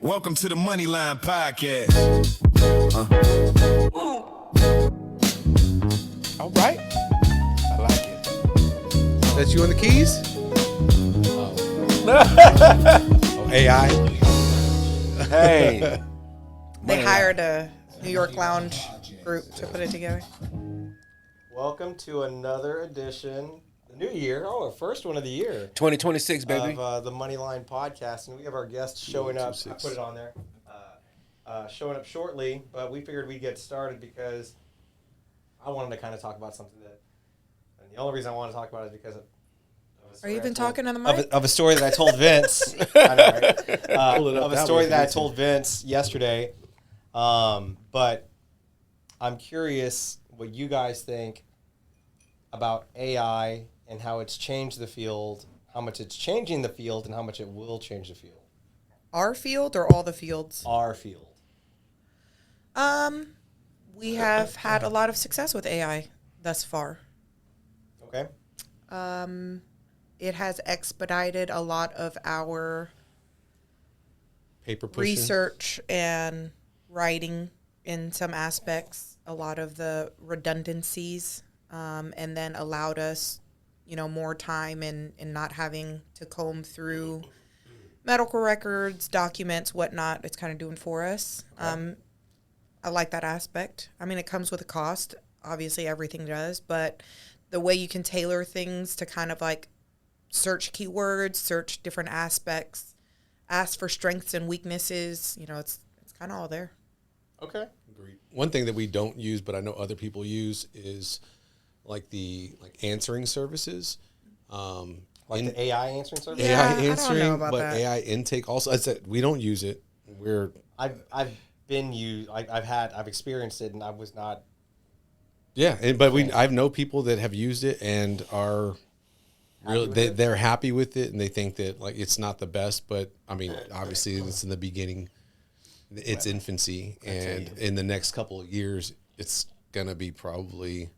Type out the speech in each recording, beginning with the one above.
Welcome to the Moneyline Podcast. All right. I like it. That's you on the keys? Oh, AI? Hey. They hired a New York lounge group to put it together. Welcome to another edition, the new year, our first one of the year. 2026, baby. Of the Moneyline Podcast. And we have our guests showing up. I put it on there. Showing up shortly, but we figured we'd get started because I wanted to kind of talk about something that, and the only reason I want to talk about it is because of Are you even talking on the mic? of a story that I told Vince. I know, right? Of a story that I told Vince yesterday. But I'm curious what you guys think about AI and how it's changed the field, how much it's changing the field, and how much it will change the field. Our field or all the fields? Our field. We have had a lot of success with AI thus far. Okay. It has expedited a lot of our Paper pushing? research and writing in some aspects, a lot of the redundancies, and then allowed us, more time in not having to comb through medical records, documents, whatnot. It's kind of doing for us. I like that aspect. I mean, it comes with a cost. Obviously, everything does. But the way you can tailor things to kind of like search keywords, search different aspects, ask for strengths and weaknesses, it's kind of all there. Okay. Agreed. One thing that we don't use, but I know other people use, is like answering services. Like the AI answering service? Yeah, AI I don't answering, know about but that. AI intake also. I said we don't use it. I've been used. I've experienced it, and I was not. Yeah, I've know people that have used it and are really they're happy with it, and they think that like it's not the best, but I mean obviously it's in the beginning, it's infancy, and in the next couple of years it's gonna be probably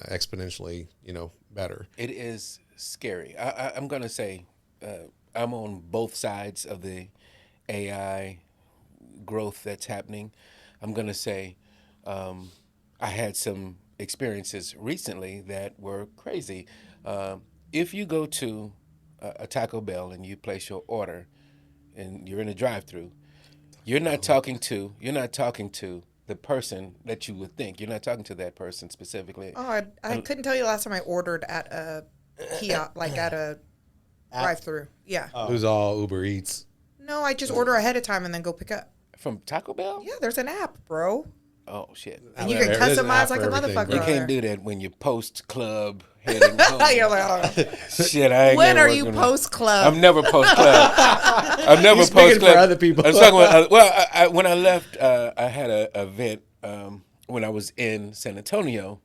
exponentially better. It is scary. I'm going to say I'm on both sides of the AI growth that's happening. I'm going to say I had some experiences recently that were crazy. If you go to a Taco Bell and you place your order and you're in a drive-thru, you're not talking to the person that you would think. You're not talking to that person specifically. Oh, I couldn't tell you the last time I ordered at a kiosk, like at a drive-thru. Yeah. It was all Uber Eats. No, I just order ahead of time and then go pick up. From Taco Bell? Yeah, there's an app, bro. Oh, shit. And you can There's an app customize like for a everything, motherfucker. bro. You on can't there. do that when you post club heading home. You're like, oh. Shit, I ain't When never are you working post club? I'm never post club. I'm never He's post speaking club. for other people. I was talking about, when I left, I had an event when I was in San Antonio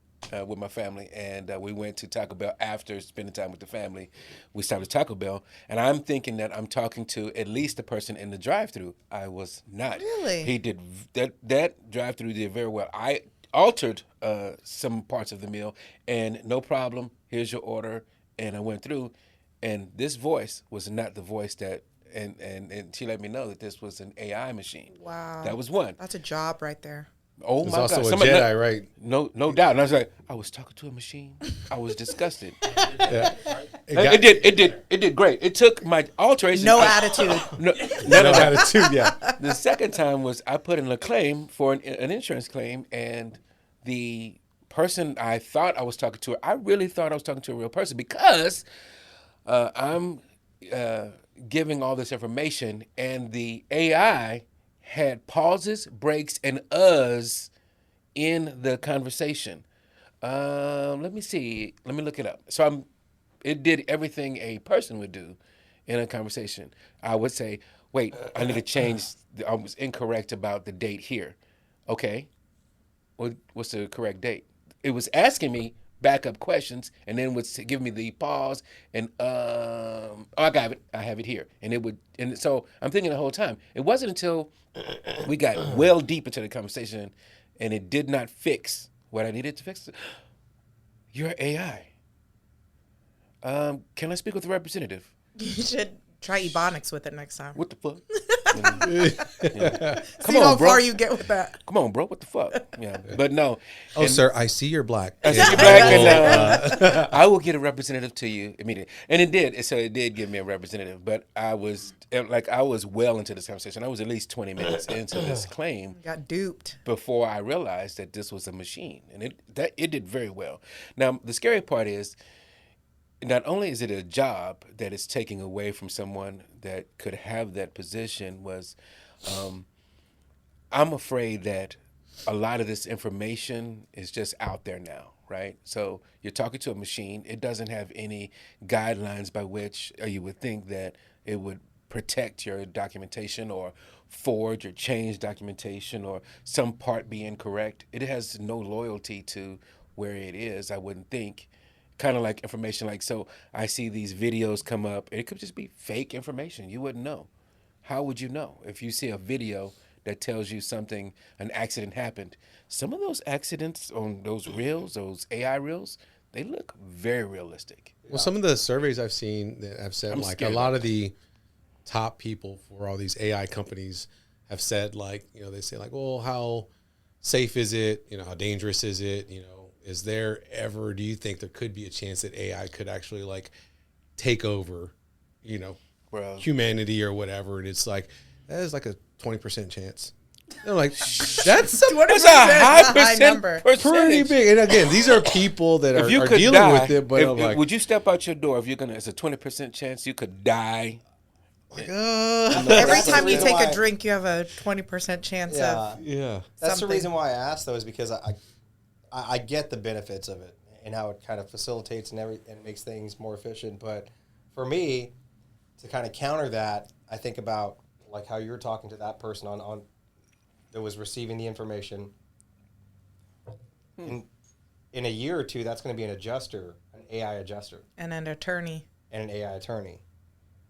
with my family, and we went to Taco Bell after spending time with the family. We stopped at Taco Bell, and I'm thinking that I'm talking to at least the person in the drive-thru. I was not. Really? He did that drive-thru did very well. I altered some parts of the meal, and no problem. Here's your order, and I went through, and this voice was not the voice that. And she let me know that this was an AI machine. Wow. That was one. That's a job right there. Oh There's my also God! a Somebody- Jedi, right? No doubt. And I was like, I was talking to a machine. I was disgusted. Yeah. It did great. It took my alteration. No attitude. No, No no. attitude, yeah. The second time was I put in a claim for an insurance claim, and the person I thought I was talking to, I really thought I was talking to a real person because I'm giving all this information, and the AI had pauses, breaks, and uhs in the conversation. Let me see. Let me look it up. So it did everything a person would do in a conversation. I would say, wait, I need to change. I was incorrect about the date here. Okay. What's the correct date? It was asking me backup questions, and then would give me the pause and I got it. I have it here, and so I'm thinking the whole time. It wasn't until we got well deep into the conversation, and it did not fix what I needed to fix. You're AI. Can I speak with the representative? You should try Ebonics with it next time. What the fuck? See how far you get with that. Come on, bro. What the fuck? Yeah, but no. Oh, sir, I see you're black. I see you black, and I will get a representative to you immediately. And it did. So it did give me a representative. But I was well into this conversation. I was at least 20 minutes into this claim. Got duped Before I realized that this was a machine, and it did very well. Now the scary part is, not only is it a job that it's taking away from someone that could have that position, I'm afraid that a lot of this information is just out there now, right? So you're talking to a machine. It doesn't have any guidelines by which you would think that it would protect your documentation or forge or change documentation or some part be incorrect. It has no loyalty to where it is, I wouldn't think. Kind of like information, like, so I see these videos come up. It could just be fake information. You wouldn't know. How would you know? If you see a video that tells you something, an accident happened. Some of those accidents on those reels, those AI reels, they look very realistic. Well, some of the surveys I've seen that have said, like, a lot of the top people for all these AI companies have said, like, they say, like, well, how safe is it? How dangerous is it? Is there ever, do you think there could be a chance that AI could actually, like, take over, humanity or whatever? And it's like, that is like a 20% chance. They're like, that's a high number. Pretty big. And again, these are people that are dealing with it. But would you step out your door if it's a 20% chance you could die? Every time you take a drink, you have a 20% chance of. Yeah. That's something. the reason why I asked, though, is because I get the benefits of it and how it kind of facilitates and makes things more efficient. But for me, to kind of counter that, I think about like how you're talking to that person on that was receiving the information. In a year or two, that's going to be an adjuster, an AI adjuster, And an attorney. and an AI attorney,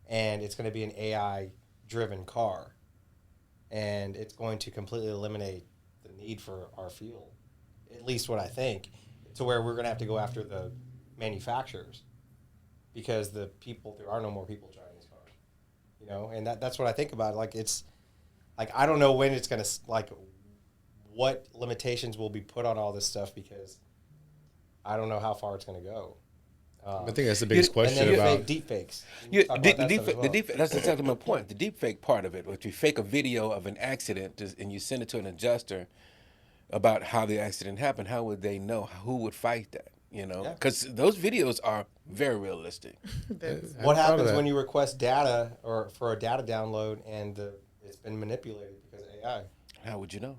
and it's going to be an AI-driven car, and it's going to completely eliminate the need for our fuel. At least what I think, to where we're going to have to go after the manufacturers because there are no more people driving these cars, and that's what I think about. Like, it's like, I don't know when it's going to, like, what limitations will be put on all this stuff because I don't know how far it's going to go. I think that's the biggest question and then about deep fakes. That's exactly my point. The deep fake part of it, if you fake a video of an accident and you send it to an adjuster about how the accident happened, how would they know? Who would fight that? Because those videos are very realistic. What happens when you request data or for a data download and it's been manipulated because of AI? How would you know?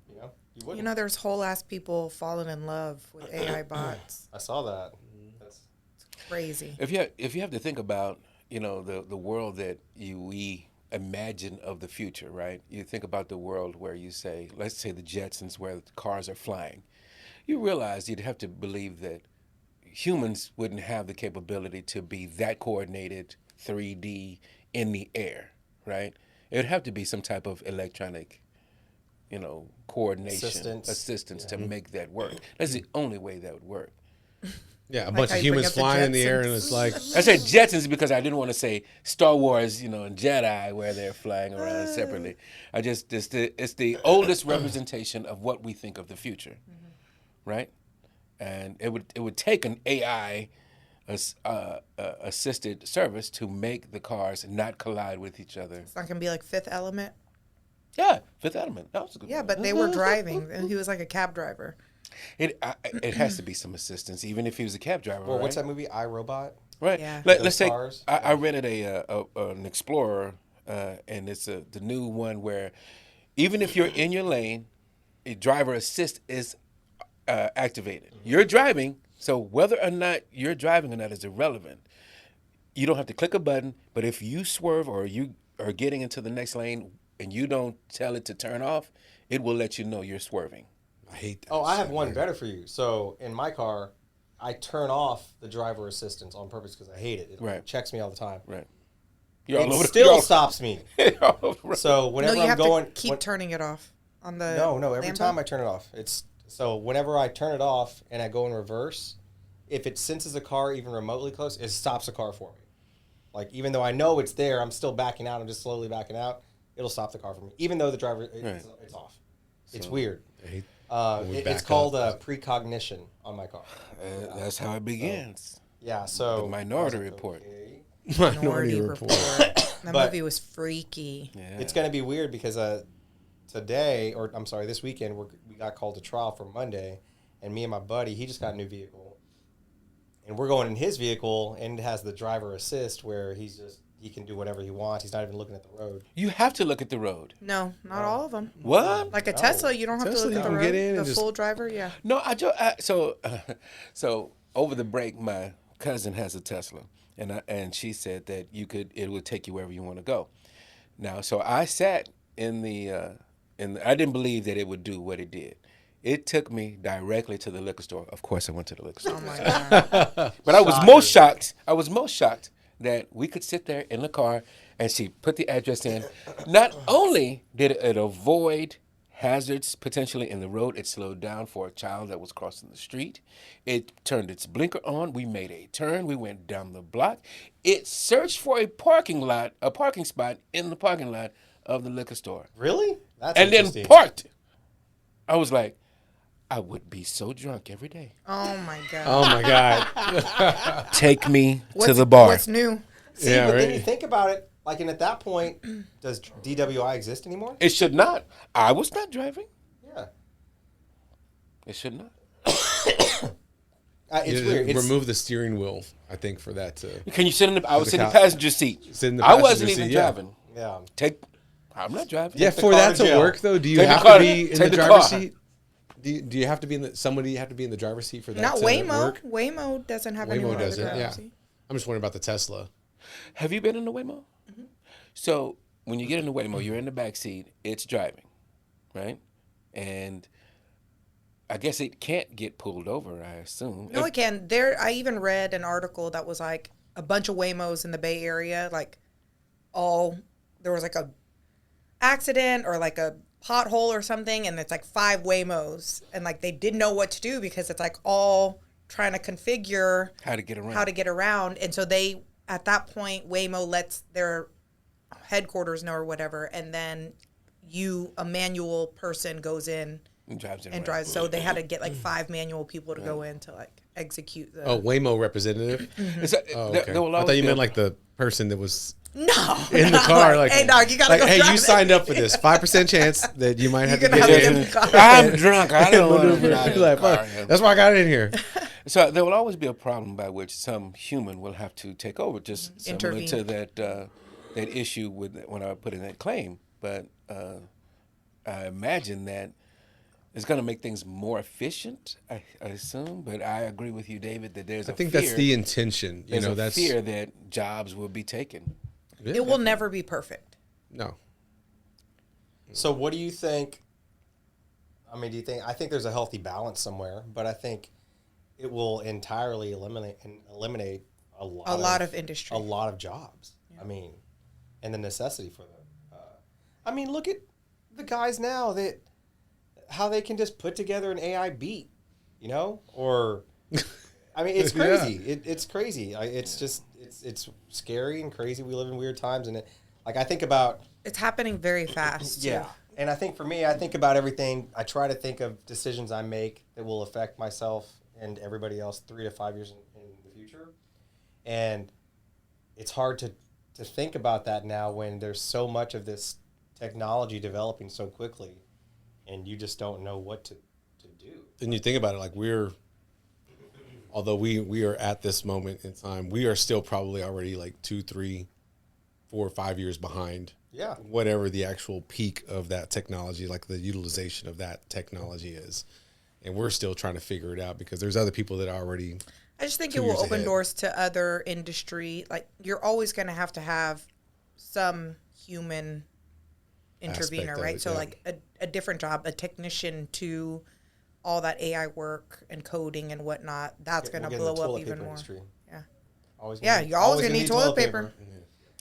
You wouldn't. There's whole ass people falling in love with AI bots. I saw that. That's Crazy. If you have to think about the world that we imagine of the future, right? You think about the world where you say, let's say the Jetsons, where the cars are flying. You realize you'd have to believe that humans wouldn't have the capability to be that coordinated 3D in the air, right? It would have to be some type of electronic, coordination, assistance to make that work. That's the only way that would work. a Like bunch how of you bring humans up the flying in the air, and Jetsons. it's like, I said Jetsons because I didn't want to say Star Wars, and Jedi where they're flying around separately. It's the oldest representation of what we think of the future, right? And it would take an AI assisted service to make the cars not collide with each other. It's not going to be like Fifth Element. Yeah, Fifth Element. That was a good Yeah, one. but they were driving, and he was like a cab driver. It has to be some assistance, even if he was a cab driver. Well, right? what's that movie, iRobot? Right. Yeah. Let's say Cars? I rented an Explorer, and it's the new one where even if you're in your lane, a driver assist is activated. You're driving, so whether or not you're driving or not is irrelevant. You don't have to click a button, but if you swerve or you are getting into the next lane and you don't tell it to turn off, it will let you know you're swerving. I hate that. Oh, I have one better for you. So in my car, I turn off the driver assistance on purpose because I hate it. It checks me all the time. Right. It still stops me. So whenever you I'm have going, to keep turning it off on the. No. Every Lambo? time I turn it off, so whenever I turn it off and I go in reverse, if it senses a car even remotely close, it stops the car for me. Like, even though I know it's there, I'm still backing out. I'm just slowly backing out. it'll stop the car for me, even though the driver it's off. It's weird. It's called precognition on my car. That's how it begins. Yeah, so The Minority Report. Minority Report. That movie was freaky. Yeah. It's going to be weird because this weekend we got called to trial for Monday, and me and my buddy, he just got a new vehicle, and we're going in his vehicle, and it has the driver assist where he can do whatever he wants. He's not even looking at the road. You have to look at the road. No, not all of them. What? Like a Tesla, you don't have to look at the road. Get in the full driver, yeah. No, so over the break, my cousin has a Tesla, and she said that it would take you wherever you want to go. Now, so I sat in the I didn't believe that it would do what it did. It took me directly to the liquor store. Of course, I went to the liquor store. Oh my God. But I was most shocked. That we could sit there in the car and she put the address in. Not only did it avoid hazards potentially in the road, it slowed down for a child that was crossing the street. It turned its blinker on. We made a turn. We went down the block. It searched for a parking spot in the parking lot of the liquor store. Really? That's and interesting. Then parked. I was like, I would be so drunk every day. Oh my God. Oh my God. Take me to the bar. What's new? See, but then you think about it, like, and at that point, does DWI exist anymore? It should not. I was not driving. Yeah. It should not. It's weird. Remove the steering wheel, I think, for that to. Can you sit in the? I was sitting in the passenger seat. Sit in the I wasn't passenger even seat, yeah. driving. Yeah. I'm not driving. Yeah, the for car that to to jail. work though, do you Take the have car. to be in Take the the driver's car. seat? Do you have to be in the somebody have to be in the driver's seat for that Not to Waymo. work? Waymo doesn't have Waymo anyone in the doesn't. driver's Yeah. seat. I'm just wondering about the Tesla. Have you been in the Waymo? Mm-hmm. So when you get in the Waymo, you're in the back seat. It's driving, right? And I guess it can't get pulled over, I assume. No, it can. I even read an article that was like a bunch of Waymos in the Bay Area, there was like a accident or like a pothole or something, and it's like 5 Waymos, and like they didn't know what to do because it's like all trying to configure How to get around. and so they at that point Waymo lets their headquarters know or whatever, and then a manual person goes in And drives it and around. drives. So they had to get like 5 manual people to go in to like execute the. Oh, Waymo representative. There will I always thought you be meant like the person that was No, in the car. Like, hey dog, you gotta like, go. hey, drive you it. signed up for this. 5% chance that you might have to You're gonna get have in. to get in the car. I'm drunk. I don't want to drive Like, the car. fuck, that's why I got in here. So there will always be a problem by which some human will have to take over, just similar Intervene. to that issue when I put in that claim. But I imagine that it's going to make things more efficient. I assume, but I agree with you, David, that there's I a think fear. that's the intention. You There's know, a that's fear that jobs will be taken. It will never be perfect. No. So what do you think? I mean, I think there's a healthy balance somewhere, but I think it will entirely eliminate a lot of industry. a lot of jobs. Yeah. I mean, and the necessity for them. I mean, look at the guys now how they can just put together an AI beat, you know? Or, I mean, it's crazy. Yeah. It's crazy. It's scary and crazy. We live in weird times, and I think about. It's happening very fast. Yeah. And I think for me, I think about everything. I try to think of decisions I make that will affect myself and everybody else 3 to 5 years in the future. And it's hard to think about that now when there's so much of this technology developing so quickly and you just don't know what to do. And you think about it, like although we are at this moment in time, we are still probably already like 2, 3, 4, 5 years behind. Yeah. Whatever the actual peak of that technology, like the utilization of that technology is. And we're still trying to figure it out because there's other people that are already. I just think 2 it will years open ahead. doors to other industry. Like you're always going to have some human intervener, Aspect of right? it, so yeah. like a different job, a technician to all that AI work and coding and whatnot. That's going to We'll get in the blow up toilet even paper more. industry. Yeah. Always Yeah, you're always going to need toilet paper.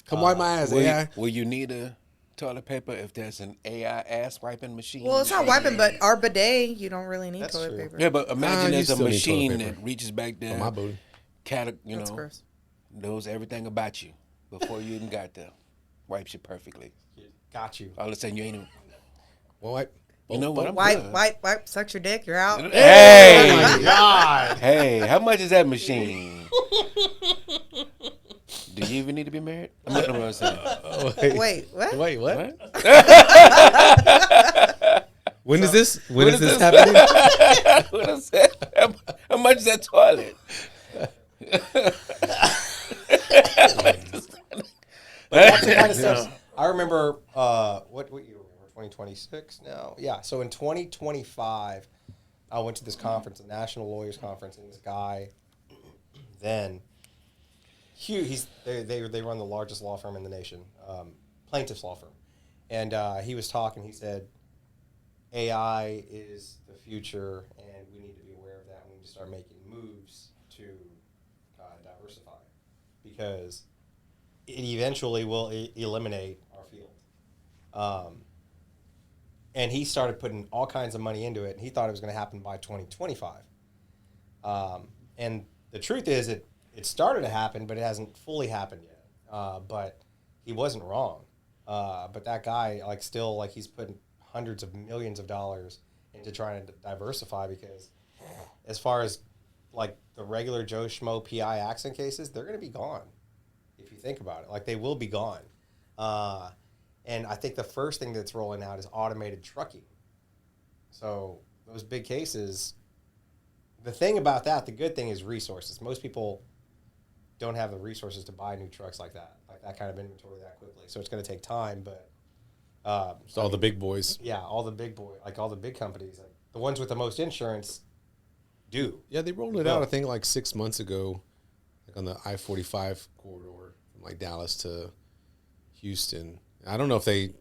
Come wipe my ass, AI. Will you need a toilet paper if there's an AI ass wiping machine? Well, it's not wiping, but our bidet, you don't really need That's toilet true. paper. Yeah, but imagine you there's a still need toilet machine paper. that reaches back there, On my booty. That's gross. knows everything about you before you even got there, wipes you perfectly. Got you. All of a sudden, you ain't even. Well, You know what? I'm Wipe, suck your dick, you're out. Hey! Oh my God. Hey, how much is that machine? Do you even need to be married? I'm not what I'm saying. Wait, what? Wait, what? What? When is this? When what is is this this? happening? What I said? How much is that toilet? But that's the kind of stuff. I remember, what year were we? 2026 now? Yeah, so in 2025, I went to this conference, a National Lawyers Conference, and this guy, then, they run the largest law firm in the nation, plaintiff's law firm. And he was talking, he said, AI is the future, and we need to be aware of that. We need to start making moves to diversify, because it eventually will eliminate our field. And he started putting all kinds of money into it, and he thought it was going to happen by 2025. And the truth is, it started to happen, but it hasn't fully happened yet. But he wasn't wrong. But that guy, he's putting hundreds of millions of dollars into trying to diversify, because as far as like the regular Joe Schmo PI accident cases, they're going to be gone. If you think about it, like they will be gone. And I think the first thing that's rolling out is automated trucking. So those big cases, the thing about that, the good thing is resources. Most people don't have the resources to buy new trucks like that kind of inventory that quickly. So it's going to take time, but It's all the big boys. yeah, all the big all the big companies, like the ones with the most insurance, do. Yeah, they rolled it out, I think, like 6 months ago, like on the I-45 corridor from like Dallas to Houston. I don't know if they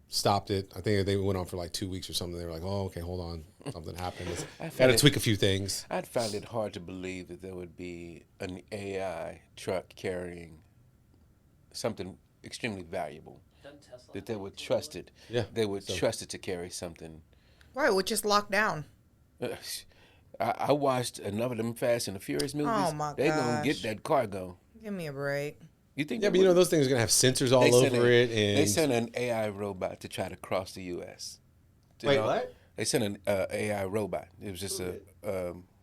stopped it. I think they went on for like 2 weeks or something. They were like, oh, okay, hold on. Something happened. Got to tweak a few things. I'd find it hard to believe that there would be an AI truck carrying something extremely valuable. That they would trust it. Yeah. They would trust it to carry something. Why? We're just locked down. I watched enough of them Fast and the Furious movies. Oh, my They gonna gosh. get that cargo. Give me a break. You think? Yeah, but you know, those things are going to have sensors all over it. And They sent an AI robot to try to cross the U.S. Wait, what? They sent an AI robot. It was just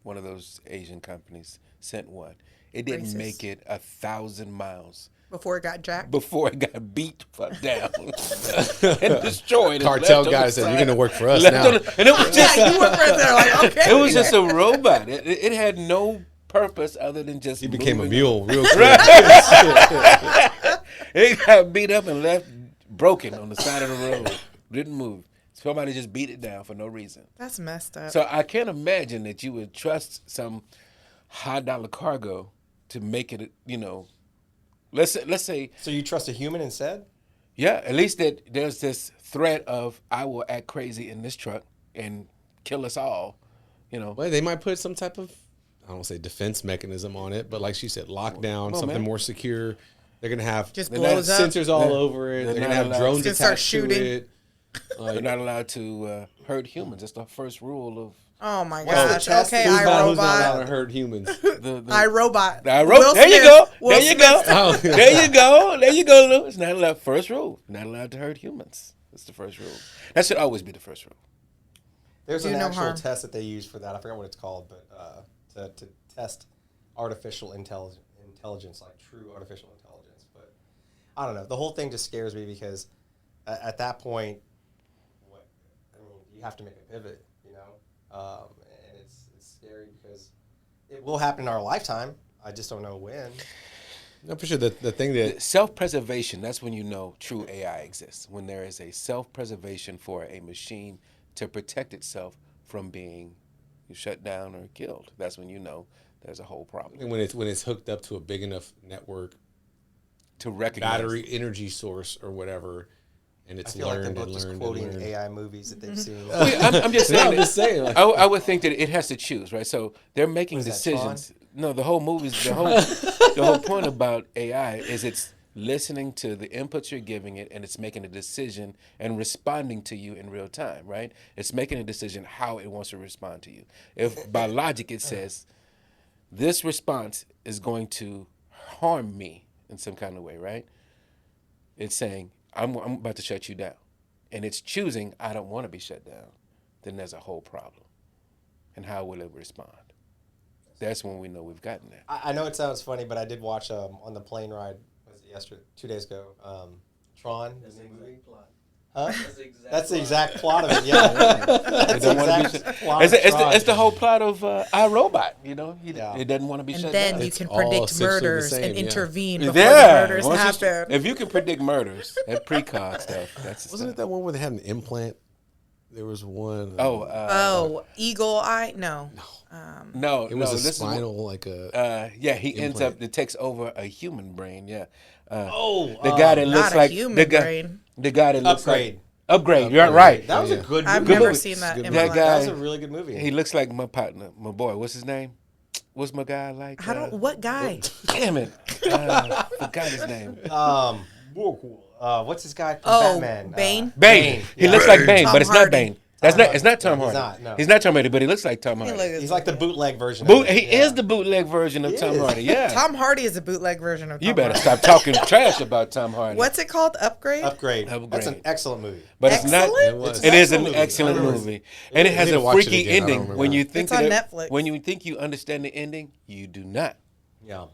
one of those Asian companies sent one. It didn't Racist. make it 1,000 miles Before it got jacked? before it got beat down and destroyed. cartel guys said, you're going to work for us now. And it was just, Yeah, you were right there like, okay. it was just a robot. It had no purpose other than just He became a moving. mule real quick. It got beat up and left broken on the side of the road. Didn't move. Somebody just beat it down for no reason. That's messed up. So I can't imagine that you would trust some high-dollar cargo to make it, let's say, So you trust a human instead? yeah, at least that there's this threat of I will act crazy in this truck and kill us all, Well, they might put some type of, I don't want to say defense mechanism on it, but like she said, lockdown, something man. more secure. They're going to have Just They're blows up. sensors all They're- over it. they're They're going not to have allowed- drones It's gonna start attached to shooting. it. They're not allowed to hurt humans. That's the first rule of Oh my What's the gosh. test? Okay, Who's not allowed iRobot. to hurt humans? the iRobot. Will there you Smith. go. Will There you go. Smith. Oh. There you go. There you go, Lou. It's not allowed. First rule. Not allowed to hurt humans. That's the first rule. That should always be the first rule. There's Do an no actual harm. test that they use for that. I forgot what it's called, but to test artificial intelligence, like true artificial intelligence. But I don't know. The whole thing just scares me because at that point, you have to make a pivot, and it's scary because it will happen in our lifetime. I just don't know when. No, for sure. The thing that Self-preservation, that's when you know true AI exists. When there is a self-preservation for a machine to protect itself from being shut down or killed. That's when you know there's a whole problem. when it's hooked up to a big enough network, To recognize. battery energy source or whatever, and I it's feel like learned they're and both just learned quoting and learned. AI movies that they've seen. I'm just No, saying. I'm just saying. Like, I would think that it has to choose, right? So they're making What is that, decisions. No, the whole the whole point about AI is it's listening to the inputs you're giving it, and it's making a decision and responding to you in real time, right? It's making a decision how it wants to respond to you. If by logic it says this response is going to harm me in some kind of way, right? It's saying I'm about to shut you down, and it's choosing I don't want to be shut down, then there's a whole problem. And how will it respond? That's when we know we've gotten there. I know it sounds funny, but I did watch on the plane ride, was it yesterday, 2 days ago, Tron, the new movie. Huh? That's the exact plot of it. Yeah, that's the exact plot of Tron. It's the whole plot of iRobot. You know, it doesn't want to be And shut then down. you It's can all predict essentially the murders same, and yeah. intervene before the murders happen. If you can predict murders, that precog stuff. That's the Wasn't it stuff. that one where they had an implant? There was one. Eagle Eye? No. No, it was a this spinal, like a. he ends implant. up. It takes over a human brain. Yeah. The guy that looks Not a like human the guy. brain. The guy that looks Upgrade. like Upgrade. You're right. That was a good movie. I've Good never movie. seen that Good in movie. my That life. guy- That was a really good movie. He looks like my partner, my boy. What's his name? What's my guy like? What guy? Damn it! Forgot his name. What's this guy from Oh, Batman? Bane? Bane. He Yeah. looks like Bane, Tom but it's Hardy. not Bane. That's not. It's not Tom He's Hardy. not, no. He's not Tom Hardy, but he looks like Tom Hardy. He's like the bootleg version. He of it. Yeah. is the bootleg version of He Tom is. Hardy. Yeah. Tom Hardy is a bootleg version of Tom You better Hardy. stop talking trash about Tom Hardy. What's it called? Upgrade? Upgrade. Upgrade. That's an excellent movie. But it's not. Excellent? It is an movie. excellent I remember. movie, and it has need a to watch it freaky again. I don't ending. remember. When you think It's on that Netflix. when you think you understand the ending, you do not. Yeah.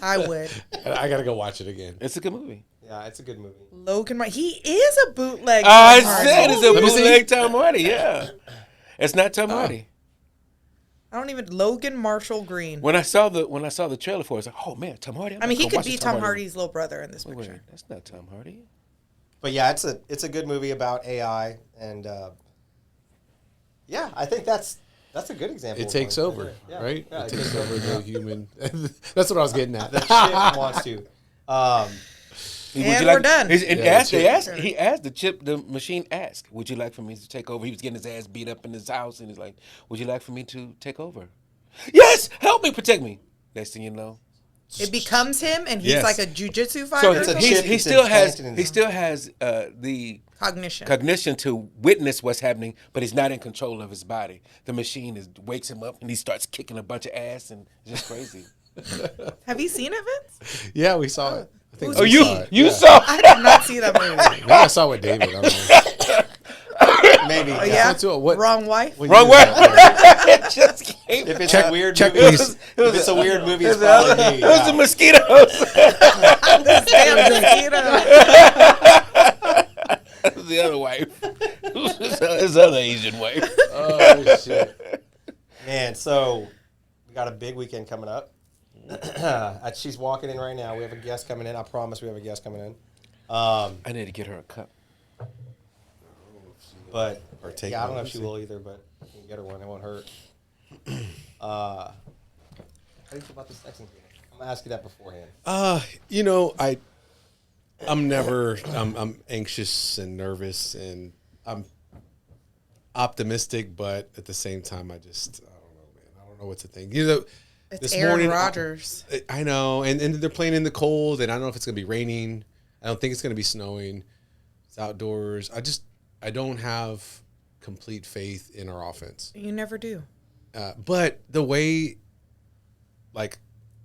I would. I gotta go watch it again. It's a good movie. Yeah, it's a good movie. Logan, he is a bootleg. I Tom Hardy. said it's a Let me see. bootleg Tom Hardy. Yeah, it's not Tom Hardy. I don't even Logan Marshall Green. When I saw the trailer for it, I was like, oh man, Tom Hardy. I mean, he Go could watch be the Tom Hardy's little brother in this Wait, picture. that's not Tom Hardy. But yeah, it's a good movie about AI, and yeah, I think that's a good example. It of takes one. over, Yeah. right? Yeah, It takes over the human. That's what I was getting at. The chip wants to. And we're done. He asked the machine asked, would you like for me to take over? He was getting his ass beat up in his house, and he's like, would you like for me to take over? Yes, help me, protect me. Next thing you know, It becomes him, and he's Yes. like a jujitsu so fighter. It's a he chip he that's still has implanted in he his- still has the Cognition. cognition to witness what's happening, but he's not in control of his body. The machine wakes him up, and he starts kicking a bunch of ass, and it's just crazy. Have you seen it, Vince? Yeah, we saw it. I think Oh, we you saw it. you Yeah. saw? I did not see that movie. Maybe I saw it with David. I don't know. Maybe. Oh, yeah? So to what? Wrong wife? Wrong way. It just came. If it's Check- a weird check movie, these. if it's a weird movie, it's It was probably me. the mosquitoes. Damn mosquito. That was the other wife. His other Asian wife. Oh shit! Man, so we got a big weekend coming up. She's walking in right now. We have a guest coming in. I promise we have a guest coming in. I need to get her a cup. But Or take yeah, I don't one, know if she see. will either, but I can get her one. It won't hurt. How do you feel about this Texans game? I'm gonna ask you that beforehand. I'm anxious and nervous, and I'm optimistic, but at the same time, I don't know, man. I don't know what to think. It's This Aaron morning, Rodgers. I know, and they're playing in the cold, and I don't know if it's gonna be raining. I don't think it's gonna be snowing. It's outdoors. I don't have complete faith in our offense. You never do. But the way, like,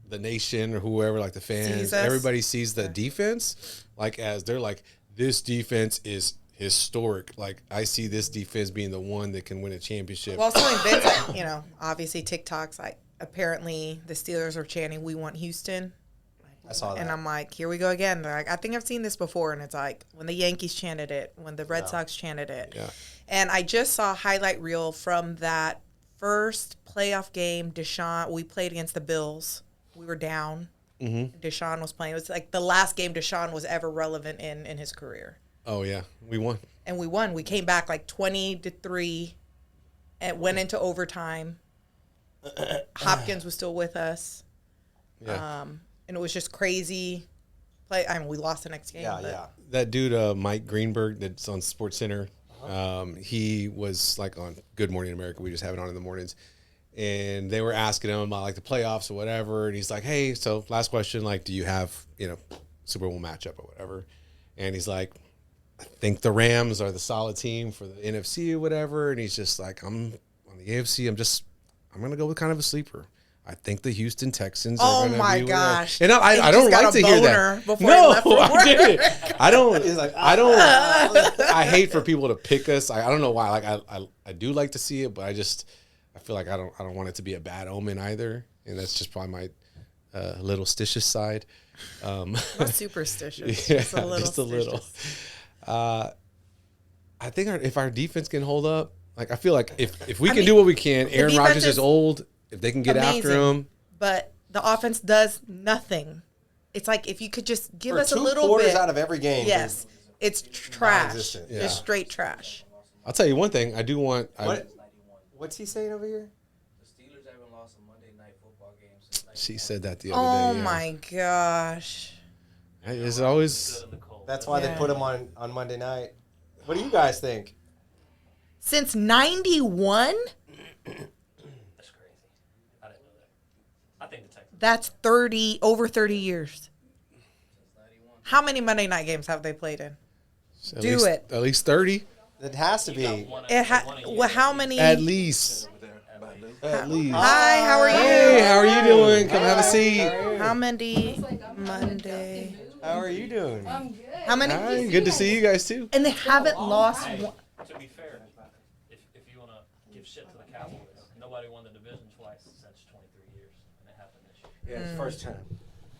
the nation or whoever, like the fans, Sees us. everybody sees the defense, like, as they're like, this defense is historic. Like, I see this defense being the one that can win a championship. Well, something Vince, like, obviously TikTok's like, apparently the Steelers are chanting, "We want Houston." I saw that. And I'm like, here we go again. They're like, I think I've seen this before. And it's like when the Yankees chanted it, when the Red Sox chanted it. Yeah. And I just saw a highlight reel from that first playoff game. We played against the Bills. We were down. Mm-hmm. Deshaun was playing. It was like the last game Deshaun was ever relevant in his career. Oh, yeah. We won. And we won. We came back like 20-3 and went into overtime. Hopkins was still with us. Yeah. And it was just crazy. We lost the next game. Yeah, but yeah. That dude, Mike Greenberg, that's on SportsCenter, he was like on Good Morning America. We just have it on in the mornings. And they were asking him about like the playoffs or whatever. And he's like, hey, so last question, like, do you have, Super Bowl matchup or whatever? And he's like, I think the Rams are the solid team for the NFC or whatever. And he's just like, I'm on the AFC. I'm going to go with kind of a sleeper. I think the Houston Texans Oh are going to my be gosh. And I He don't just got like a to hear boner that. before he left for I work. didn't. I don't. He's like, I don't. I hate for people to pick us. I don't know why. Like I do like to see it, but I feel like I don't want it to be a bad omen either. And that's just probably my little stitious side. Not superstitious. Yeah, Just a little. just a little. I think if our defense can hold up, like I feel like if we can do what we can, Aaron defense Rodgers is is old. If they can get after him, But the offense does nothing. It's like if you could just give For us a 2 little quarters bit. out of every game. Yes, it's trash. non-existent. Yeah. It's straight trash. I'll tell you one thing. I do want. What's he saying over here? The Steelers haven't lost a Monday night football game since She said that the other Oh day. yeah. my gosh. It's always. That's why they Yeah. put him on Monday night. What do you guys think? Since 91, That's crazy. I didn't know that. I think the Texans that's over 30 years. since 91. How many Monday night games have they played in? At Do least, it. At least 30. It has to be. How many? At least. At least. Hi, how are you? Hey, how are you doing? Come have a seat. How many Monday? How are you doing? How many? Hi, good to see you guys too. And they haven't lost one. To be fair, if you want to give shit to the Cowboys, nobody won the division twice since 23 years, and it happened this year. Yeah, it's first time.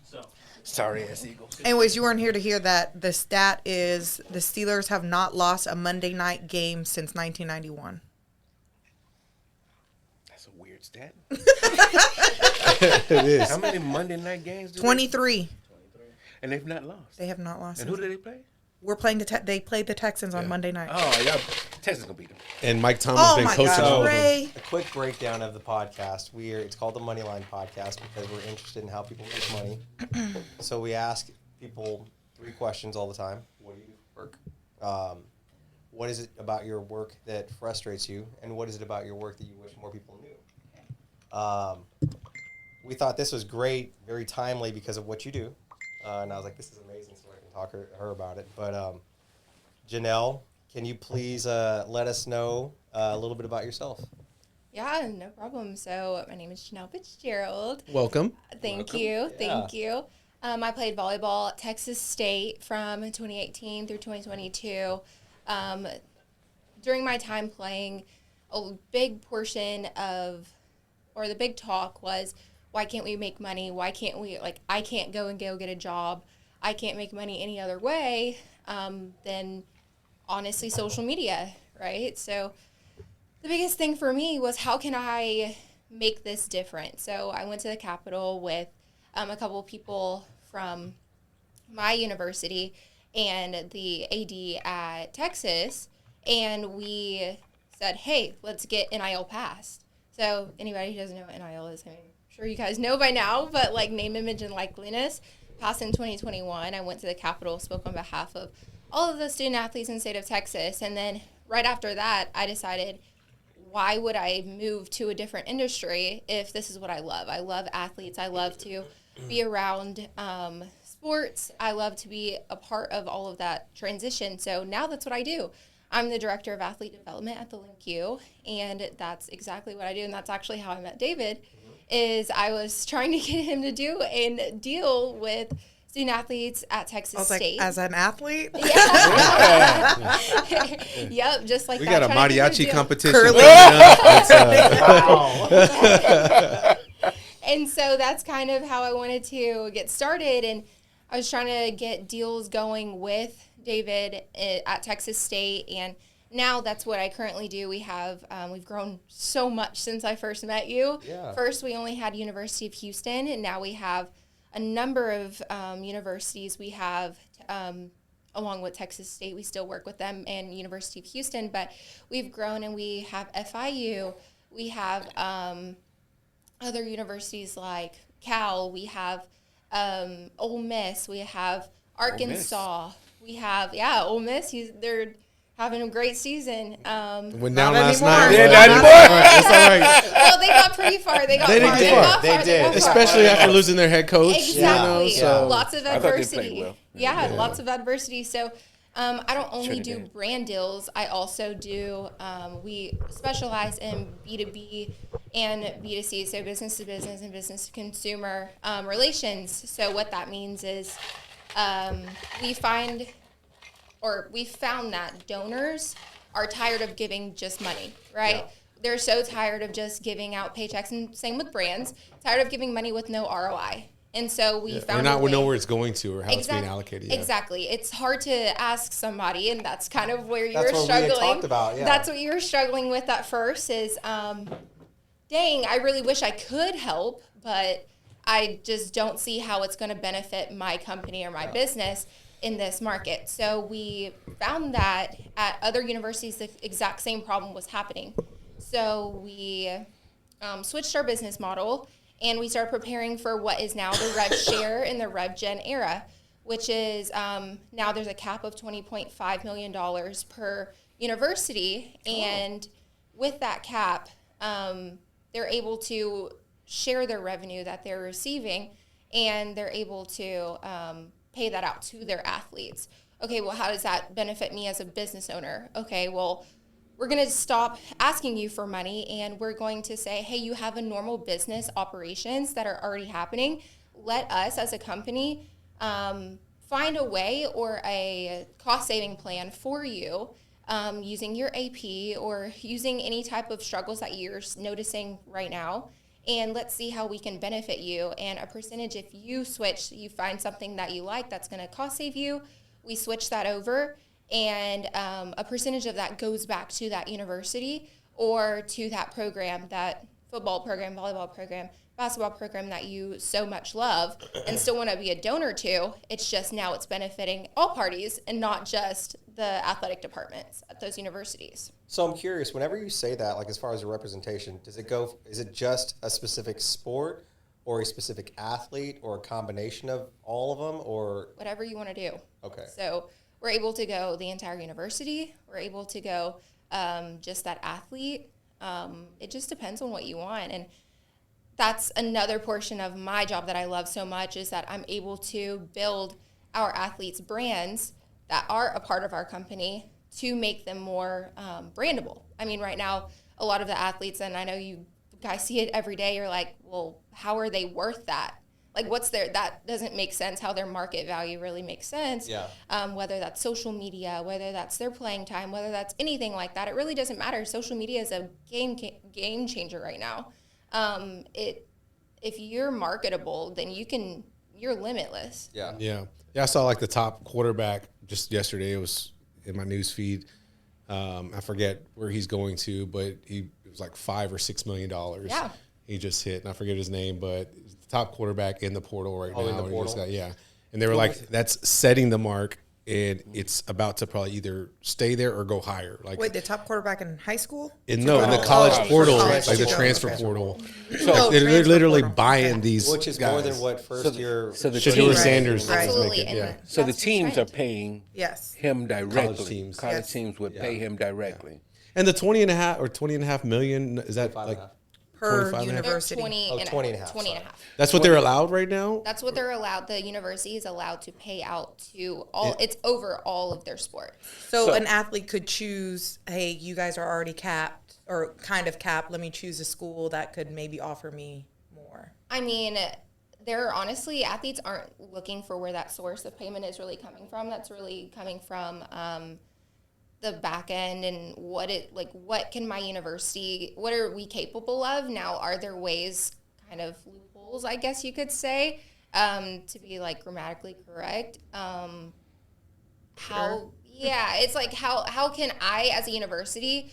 So Sorry, ass Eagles. Anyways, you weren't here to hear that. The stat is the Steelers have not lost a Monday night game since 1991. That's a weird stat. It is. How many Monday night games? 23. And they've not lost. They have not lost. And who did they play? We're playing they played the Texans on Monday night. Oh, y'all. Texas gonna beat them. And Mike Tomlin's Oh been my coaching all gosh, of them. Ray. A quick breakdown of the podcast. It's called the Moneyline Podcast because we're interested in how people make money. So we ask people 3 questions all the time. What do you do for work? What is it about your work that frustrates you? And what is it about your work that you wish more people knew? We thought this was great, very timely because of what you do. And I was like, this is amazing, so I can talk to her about it. But Janelle, can you please let us know a little bit about yourself? Yeah, no problem. So my name is Janelle Fitzgerald. Welcome. Thank you. I played volleyball at Texas State from 2018 through 2022. During my time playing, a big portion of, or the big talk was, why can't we make money? Why can't we, I can't go get a job. I can't make money any other way than, honestly, social media, right? So the biggest thing for me was, how can I make this different? So I went to the Capitol with a couple of people from my university and the AD at Texas, and we said, hey, let's get NIL passed. So anybody who doesn't know what NIL is, I'm sure you guys know by now, but name, image, and likeliness passed in 2021. I went to the Capitol, spoke on behalf of all of the student athletes in the state of Texas, and then right after that, I decided, why would I move to a different industry if this is what I love? I love athletes. I love to be around sports. I love to be a part of all of that transition. So now that's what I do. I'm the director of athlete development at the LinQ, and that's exactly what I do. And that's actually how I met David, is I was trying to get him to do a deal with student athletes at Texas State. As an athlete? Yeah. Yep, just like We that. got a Trying to get him to mariachi do- competition. Curly. Wow. And so that's kind of how I wanted to get started. And I was trying to get deals going with David at Texas State. And now that's what I currently do. We have, we've grown so much since I first met you. Yeah. First, we only had University of Houston, and now we have a number of universities. We have, along with Texas State, we still work with them, and University of Houston, but we've grown, and we have FIU. We have other universities like Cal. We have Ole Miss. We have Arkansas. We have, Ole Miss. They're having a great season. Went down Not last anymore. night. Yeah, but not that's all right. Well, they got pretty far. They got They far. did They get got far. far. They They got did. far. Especially after losing their head coach. Exactly. You know, so. Lots of I thought they adversity. played well. Yeah, lots of adversity. So I don't only do Trinidad. brand deals. I also do, we specialize in B2B and B2C, so business to business and business to consumer relations. So what that means is we found that donors are tired of giving just money, right? Yeah. They're so tired of just giving out paychecks, and same with brands, tired of giving money with no ROI. And so we found we know where it's going to or how it's being allocated. Yeah. Exactly. It's hard to ask somebody, and that's kind of where you're That's what struggling. we had talked about, yeah. That's what you were struggling with at first is, dang, I really wish I could help, but I just don't see how it's going to benefit my company or my business in this market. So we found that at other universities, the exact same problem was happening. So we switched our business model, and we started preparing for what is now the Rev Share in the Rev Gen era, which is now there's a cap of $20.5 million per university. And with that cap, they're able to share their revenue that they're receiving, and they're able to pay that out to their athletes. Okay, well, how does that benefit me as a business owner? Okay, well, we're going to stop asking you for money, and we're going to say, hey, you have a normal business operations that are already happening. Let us as a company find a way or a cost-saving plan for you using your AP or using any type of struggles that you're noticing right now. And let's see how we can benefit you. And a percentage, if you switch, you find something that you like that's going to cost save you, we switch that over. And a percentage of that goes back to that university or to that program, that football program, volleyball program, basketball program that you so much love and still want to be a donor to. It's just now it's benefiting all parties and not just the athletic departments at those universities. So I'm curious, whenever you say that, like as far as a representation, is it just a specific sport or a specific athlete or a combination of all of them, or? Whatever you want to do. Okay. So we're able to go the entire university. We're able to go just that athlete. It just depends on what you want. And that's another portion of my job that I love so much is that I'm able to build our athletes' brands that are a part of our company to make them more brandable. I mean, right now, a lot of the athletes, and I know you guys see it every day, you're like, well, how are they worth that? Like, that doesn't make sense, how their market value really makes sense. Yeah. Whether that's social media, whether that's their playing time, whether that's anything like that, it really doesn't matter. Social media is a game changer right now. If you're marketable, then you're limitless. Yeah. Yeah. Yeah. I saw like the top quarterback just yesterday. It was in my news feed. I forget where he's going to, but it was like $5 or $6 million. Yeah. He just hit, and I forget his name, but he's the top quarterback in the portal right now. In the And he portal? just and they were like, that's setting the mark, and it's about to probably either stay there or go higher. Like, Wait, the top quarterback in high school? in the college portal, college like the to go. transfer Okay. portal. So- Like, they're transfer literally portal. buying Okay. these Which is guys. more than what first year. so the Shaquille team- Sanders is Absolutely. making. And Yeah. So the that's teams are trend. paying Yes. him directly. teams. College Yes. teams would pay him directly. And the 20.5 million, is that like, Per 25 and a half? They're university. 20 Oh, and 20 and a half, 20 and a sorry. half. that's what they're allowed right now? That's what they're allowed. The university is allowed to pay out to all. It's over all of their sports. So an athlete could choose, hey, you guys are already capped or kind of capped. Let me choose a school that could maybe offer me more. I mean, honestly, athletes aren't looking for where that source of payment is really coming from. That's really coming from the back end and what can my university, what are we capable of? Now, are there ways, kind of loopholes, I guess you could say, to be like grammatically correct? It's like how can I as a university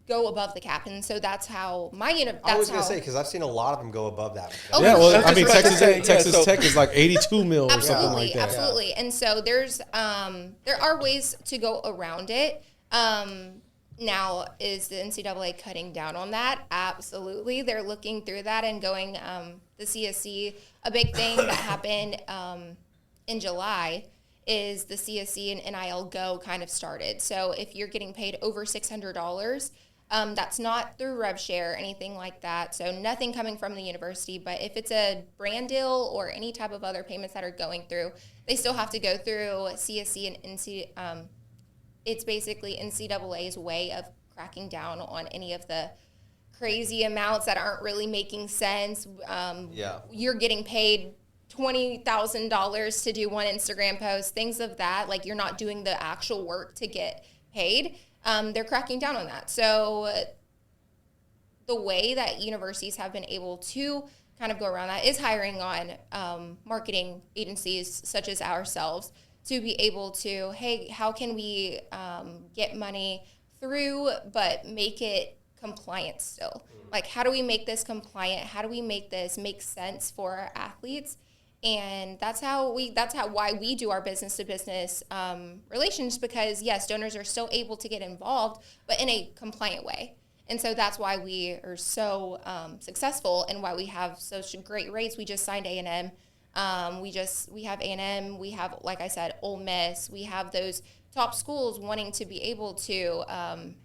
go above the cap? And so that's how I was going to say, because I've seen a lot of them go above that. Oh, Yeah, well, sure. I mean, That's what I was Texas saying. Yeah, so- Tech is like 82 mil or something Absolutely, like that. absolutely. And so there are ways to go around it. Now, is the NCAA cutting down on that? Absolutely. They're looking through that and going, the CSC, a big thing that happened in July is the CSC and NIL Go kind of started. So if you're getting paid over $600, that's not through rev share or anything like that. So nothing coming from the university. But if it's a brand deal or any type of other payments that are going through, they still have to go through CSC and NC. It's basically NCAA's way of cracking down on any of the crazy amounts that aren't really making sense. Yeah. You're getting paid $20,000 to do one Instagram post, things of that. Like, you're not doing the actual work to get paid. They're cracking down on that. So the way that universities have been able to kind of go around that is hiring on marketing agencies such as ourselves to be able to, hey, how can we get money through but make it compliant still? Like, how do we make this compliant? How do we make this make sense for our athletes? And that's why we do our business to business relations, because yes, donors are still able to get involved, but in a compliant way. And so that's why we are so successful and why we have such great rates. We just signed A&M. We have A&M. We have, like I said, Ole Miss. We have those top schools wanting to be able to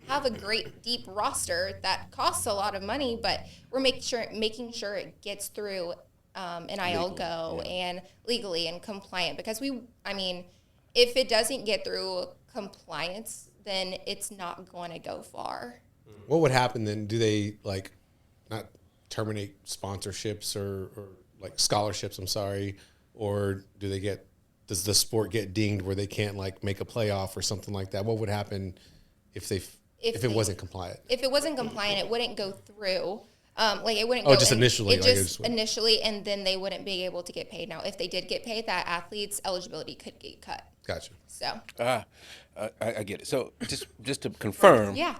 have a great deep roster that costs a lot of money, but we're making sure it gets through NIL Go and legally and compliant, because if it doesn't get through compliance, then it's not going to go far. What would happen then? Do they not terminate sponsorships or like scholarships? I'm sorry, or does the sport get dinged where they can't make a playoff or something like that? What would happen if it wasn't compliant? If it wasn't compliant, it wouldn't go through. It wouldn't go just initially. Initially, and then they wouldn't be able to get paid. Now, if they did get paid, that athlete's eligibility could get cut. Gotcha. So. I get it. So just to confirm. Yeah.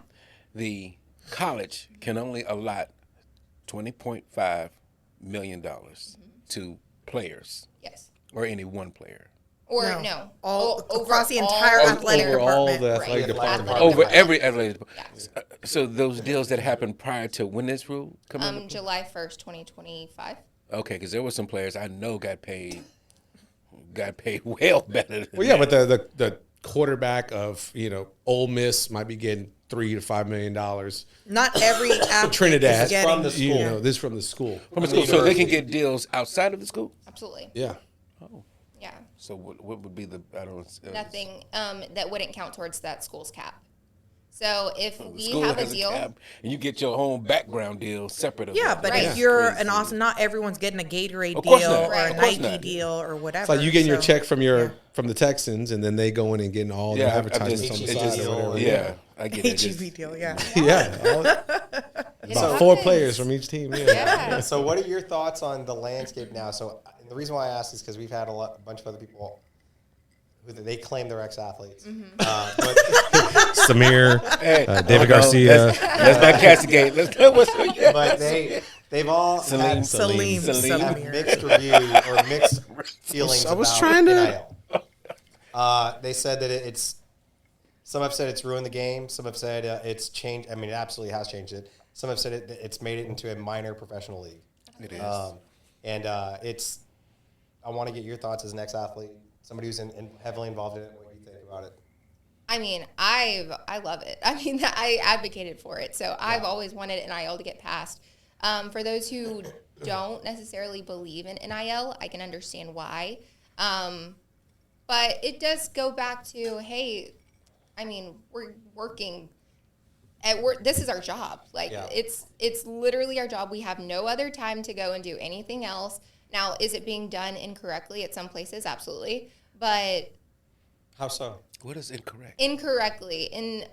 The college can only allot $20.5 million to players. Yes. Or any one player. Or no. All across the entire athletic department. The athletic department. Over every athletic department. Yeah. So those deals that happened prior to when this rule come in? July 1st, 2025. Okay, because there were some players I know got paid well better than Well, yeah, but the quarterback of Ole Miss might be getting $3 to $5 million. Not every athlete Trinidad is getting, from the school. This from the school. From the school, so they can get deals outside of the school. Absolutely. Yeah. Oh. Yeah. So what would be the nothing that wouldn't count towards that school's cap. So if we school have a has deal, cap, and you get your home background deal separate. Of yeah, that. but Right. if you're Crazy. an awesome, not everyone's getting a Gatorade Of course deal not. or Right. a Of course Nike not. deal or whatever. It's like you getting your so- check from the Texans, and then they go in and getting all the Yeah, advertisements on the HEB side deal, or whatever. Yeah, I get it. HEB deal, yeah. Yeah. It's About 4 happens. players from each team. Yeah. Yeah. So what are your thoughts on the landscape now? So the reason why I asked is because we've had a bunch of other people who they claim they're ex-athletes. But Samir, Hey, David Garcia. Let's not castigate. Let's go. but they've all had Salim. have mixed reviews or mixed feelings I was about trying to- NIL. They said that it's some have said it's ruined the game. Some have said it's changed. I mean, it absolutely has changed it. Some have said it's made it into a minor professional league. It is. It's. I want to get your thoughts as an ex-athlete, somebody who's heavily involved in it. What do you think about it? I mean, I love it. I mean, I advocated for it. So I've always wanted NIL to get passed. For those who don't necessarily believe in NIL, I can understand why. But it does go back to, hey, I mean, we're working at work. This is our job. Like, it's literally our job. We have no other time to go and do anything else. Now, is it being done incorrectly at some places? Absolutely. But How so? What is incorrect? incorrectly in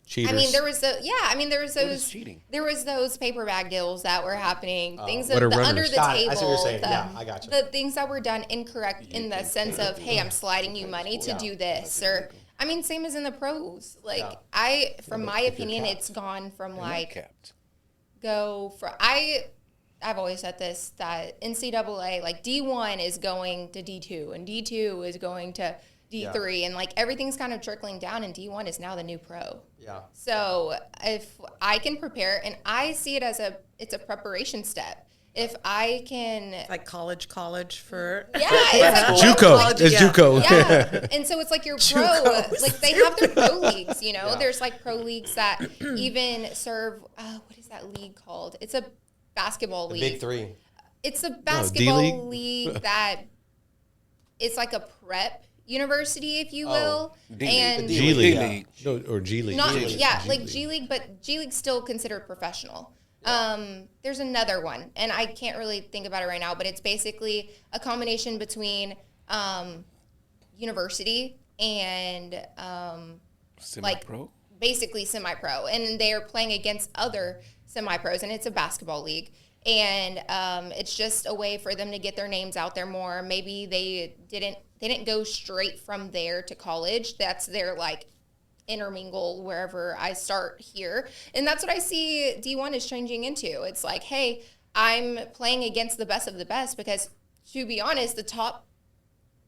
Cheaters. I mean, there was those cheating? there was those paper bag deals that were happening, things What that are runners? under the Got it. table, I see what you're saying. Yeah, I got you. the things that were done incorrect in the sense of, hey, I'm sliding you money to do this, or I mean, same as in the pros. Like from my opinion, it's gone from like Capped. I've always said this, that NCAA, like D1 is going to D2 and D2 is going to D3 and like everything's kind of trickling down and D1 is now the new pro. Yeah. So if I can prepare, and I see it as it's a preparation step. If I can, Like college for it's like JUCO. It's Yeah. JUCO. yeah, and so it's like your pro, JUCO. like they have their pro leagues, you know. Yeah. There's like pro leagues that even serve. What is that league called? It's a basketball The league. big three. It's a basketball D-League? league that it's like a prep. university, if you will. And G League. No, or G League. not, G League. yeah, like G League, but G League's still considered professional. There's another one, and I can't really think about it right now, but it's basically a combination between university and Semi-pro? basically semi-pro, and they're playing against other semi-pros, and it's a basketball league. And it's just a way for them to get their names out there more. Maybe they didn't go straight from there to college. That's their like intermingle wherever I start here. And that's what I see D1 is changing into. It's like, hey, I'm playing against the best of the best, because to be honest, the top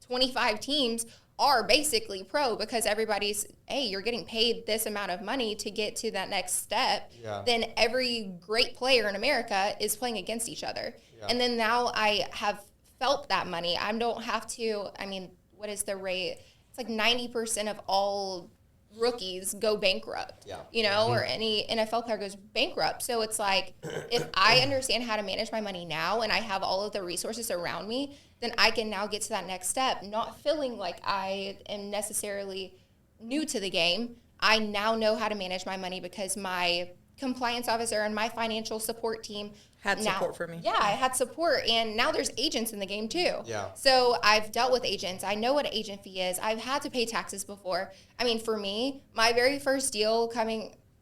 25 teams are basically pro, because everybody's, hey, you're getting paid this amount of money to get to that next step. Yeah. Then every great player in America is playing against each other. Yeah. And then now I have felt that money. I don't have to, I mean, what is the rate? It's like 90% of all rookies go bankrupt, you know, or any NFL player goes bankrupt. So it's like, if I understand how to manage my money now and I have all of the resources around me, then I can now get to that next step, not feeling like I am necessarily new to the game. I now know how to manage my money because my compliance officer and my financial support team Had support for me. Yeah, I had support, and now there's agents in the game too. Yeah. So I've dealt with agents. I know what an agent fee is. I've had to pay taxes before. I mean, for me, my very first deal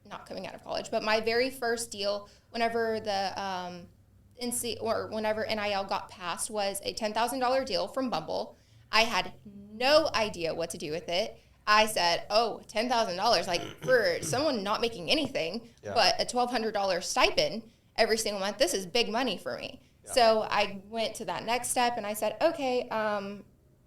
not coming out of college, but my very first deal whenever the whenever NIL got passed was a $10,000 deal from Bumble. I had no idea what to do with it. I said, oh, $10,000, like for someone not making anything, but a $1,200 stipend every single month, this is big money for me. Yeah. So I went to that next step and I said, okay, I'm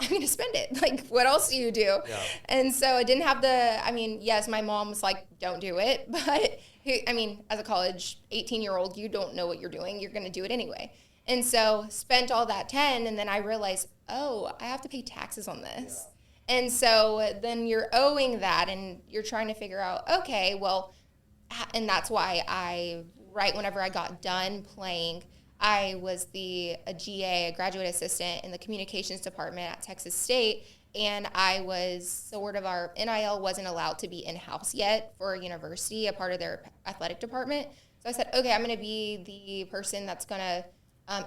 going to spend it. Like, what else do you do? Yeah. And so I didn't have yes, my mom was like, don't do it. But as a college 18-year-old, you don't know what you're doing. You're going to do it anyway. And so spent all that 10, and then I realized, oh, I have to pay taxes on this. Yeah. And so then you're owing that, and you're trying to figure out, okay, well, and that's why right whenever I got done playing, I was a GA, a graduate assistant in the communications department at Texas State, and I was sort of, our NIL wasn't allowed to be in-house yet for a university, a part of their athletic department. So I said, okay, I'm going to be the person that's going to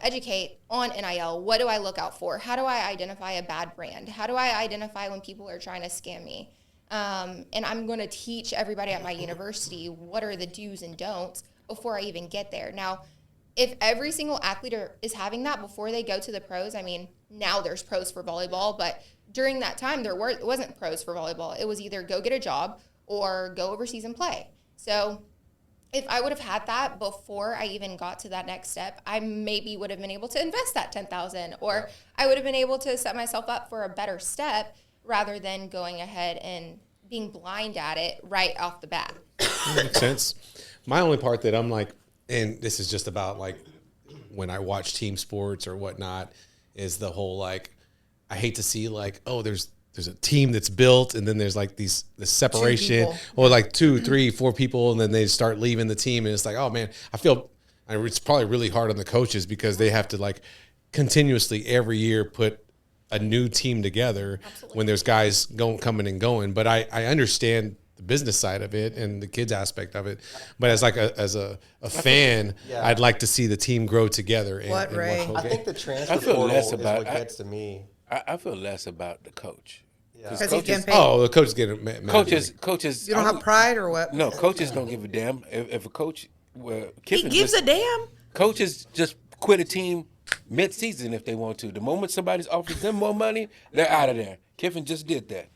educate on NIL. What do I look out for? How do I identify a bad brand? How do I identify when people are trying to scam me? And I'm going to teach everybody at my university what are the do's and don'ts before I even get there. Now, if every single athlete is having that before they go to the pros, now there's pros for volleyball, but during that time, it wasn't pros for volleyball. It was either go get a job or go overseas and play. So if I would have had that before I even got to that next step, I maybe would have been able to invest that $10,000, or I would have been able to set myself up for a better step rather than going ahead and being blind at it right off the bat. Makes sense. My only part that I'm like, and this is just about like when I watch team sports or whatnot, is the whole like, I hate to see like, oh, there's a team that's built and then there's like the separation, or like 2, 3, 4 people, and then they start leaving the team, and it's like, oh man, it's probably really hard on the coaches because they have to like continuously every year put a new team together. Absolutely. When there's guys coming and going. But I understand the business side of it and the kids aspect of it. But as a fan, I'd like to see the team grow together. I think the transfer portal is what gets to me. I feel less about the coach. Because he's getting paid. Oh, the coach is getting mad. Coaches. You don't have pride or what? No, coaches don't give a damn. If a coach, he gives a damn. Coaches just quit a team mid-season if they want to. The moment somebody's offers them more money, they're out of there. Kiffin just did that.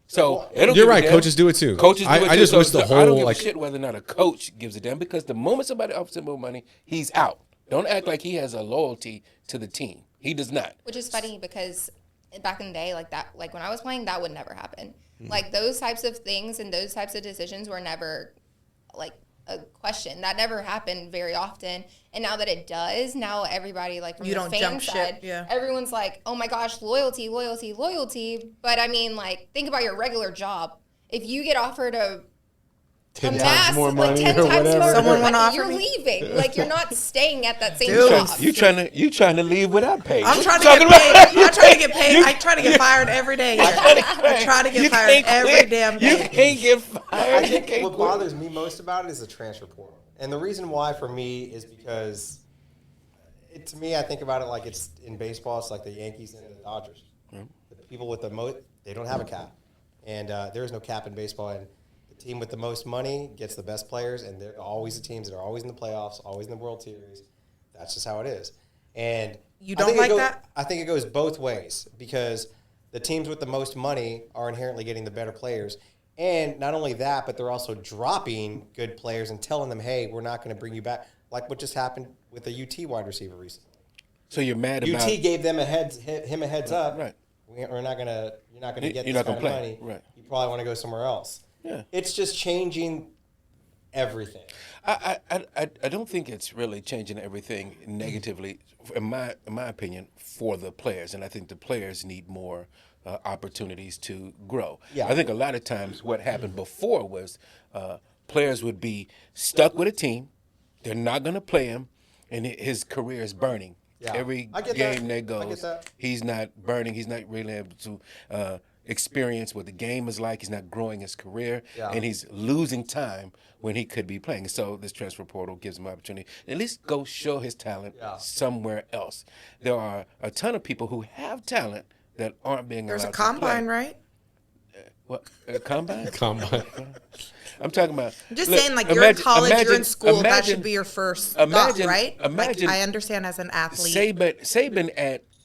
So you're right. Coaches do it too. Coaches do it too. I just wish the whole I don't give a shit whether or not a coach gives a damn, because the moment somebody offers him more money, he's out. Don't act like he has a loyalty to the team. He does not. Which is funny because back in the day, like when I was playing, that would never happen. Like those types of things and those types of decisions were never like a question. That never happened very often. And now that it does, now everybody, like from the fan side, everyone's like, oh my gosh, loyalty. But like, think about your regular job. If you get offered a 10 a times mass, more like money 10 or times whatever. more Someone wanna money. offer You're me? leaving. Like, you're not staying at that same Dude. job. You trying to leave without pay. I'm trying to Talking get paid. about- I'm trying to get paid. I try to get fired every day. I try to You get fired can't every quit. damn You day. can't get fired. I You think can't what quit. bothers me most about it is the transfer portal. And the reason why for me is because to me, I think about it like it's in baseball, it's like the Yankees and the Dodgers. The people with the most, they don't have a cap. And there is no cap in baseball. And the team with the most money gets the best players, and they're always the teams that are always in the playoffs, always in the World Series. That's just how it is. And You don't like that? I think it goes both ways because the teams with the most money are inherently getting the better players. And not only that, but they're also dropping good players and telling them, hey, we're not going to bring you back. Like what just happened with the UT wide receiver recently. So you're mad about UT gave them him a heads up. Right. We're not gonna. You're not gonna get You're this not gonna kind of play. money. Right. You probably want to go somewhere else. Yeah. It's just changing everything. I don't think it's really changing everything negatively, in my opinion, for the players. And I think the players need more opportunities to grow. Yeah. I think a lot of times what happened before was players would be stuck with a team. They're not going to play him, and his career is burning. Yeah. Every I get game that. that I get goes, that. he's not burning. He's not really able to experience what the game is like. He's not growing his career, Yeah. and he's losing time when he could be playing. So this transfer portal gives him opportunity. At least go show his talent somewhere else. There are a ton of people who have talent that aren't being There's a allowed combine, to play. right? What? A combine? Combine. I'm talking about. I'm just look, saying, like, you're in college, you're in school, that imagine- should be your first imagine- thought, right? imagine- like, I understand as an athlete. Saban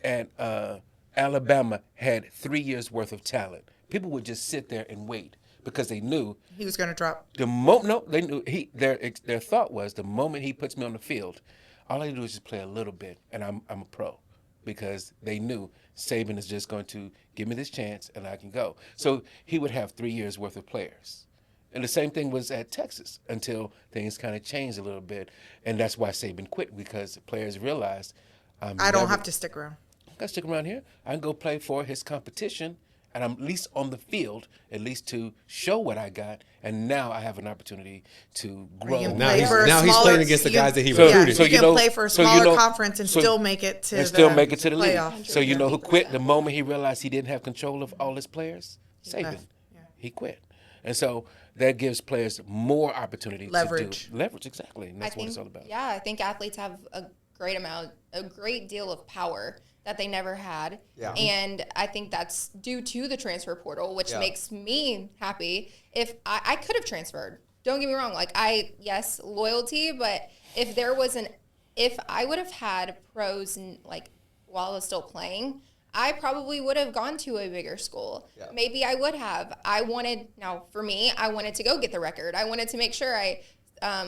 at Alabama had 3 years worth of talent. People would just sit there and wait because they knew He was going to drop. they knew their thought was the moment he puts me on the field, all I do is just play a little bit and I'm a pro, because they knew Saban is just going to give me this chance and I can go. So he would have 3 years worth of players. And the same thing was at Texas until things kind of changed a little bit. And that's why Saban quit, because players realized I don't have to stick around. I can stick around here. I can go play for his competition, and I'm at least on the field, at least to show what I got. And now I have an opportunity to grow. You can Now play he's- for a now he's smaller- playing against the you can- guys that he So- recruited. Yeah, so you you can know- play for a so you smaller know- conference and so- still make it to and still the make it to the league. playoff. So you know who quit the moment he realized he didn't have control of all his players? Saban. left. Yeah. He quit. And so that gives players more opportunity Leverage. to do leverage, exactly. And that's I think, what it's all about. Yeah, I think athletes have a great deal of power that they never had. Yeah. And I think that's due to the transfer portal, which Yeah. makes me happy. If I could have transferred, don't get me wrong. Like, yes, loyalty, but if I would have had pros like while I was still playing, I probably would have gone to a bigger school. Yeah. Maybe I would have. I wanted to go get the record. I wanted to make sure I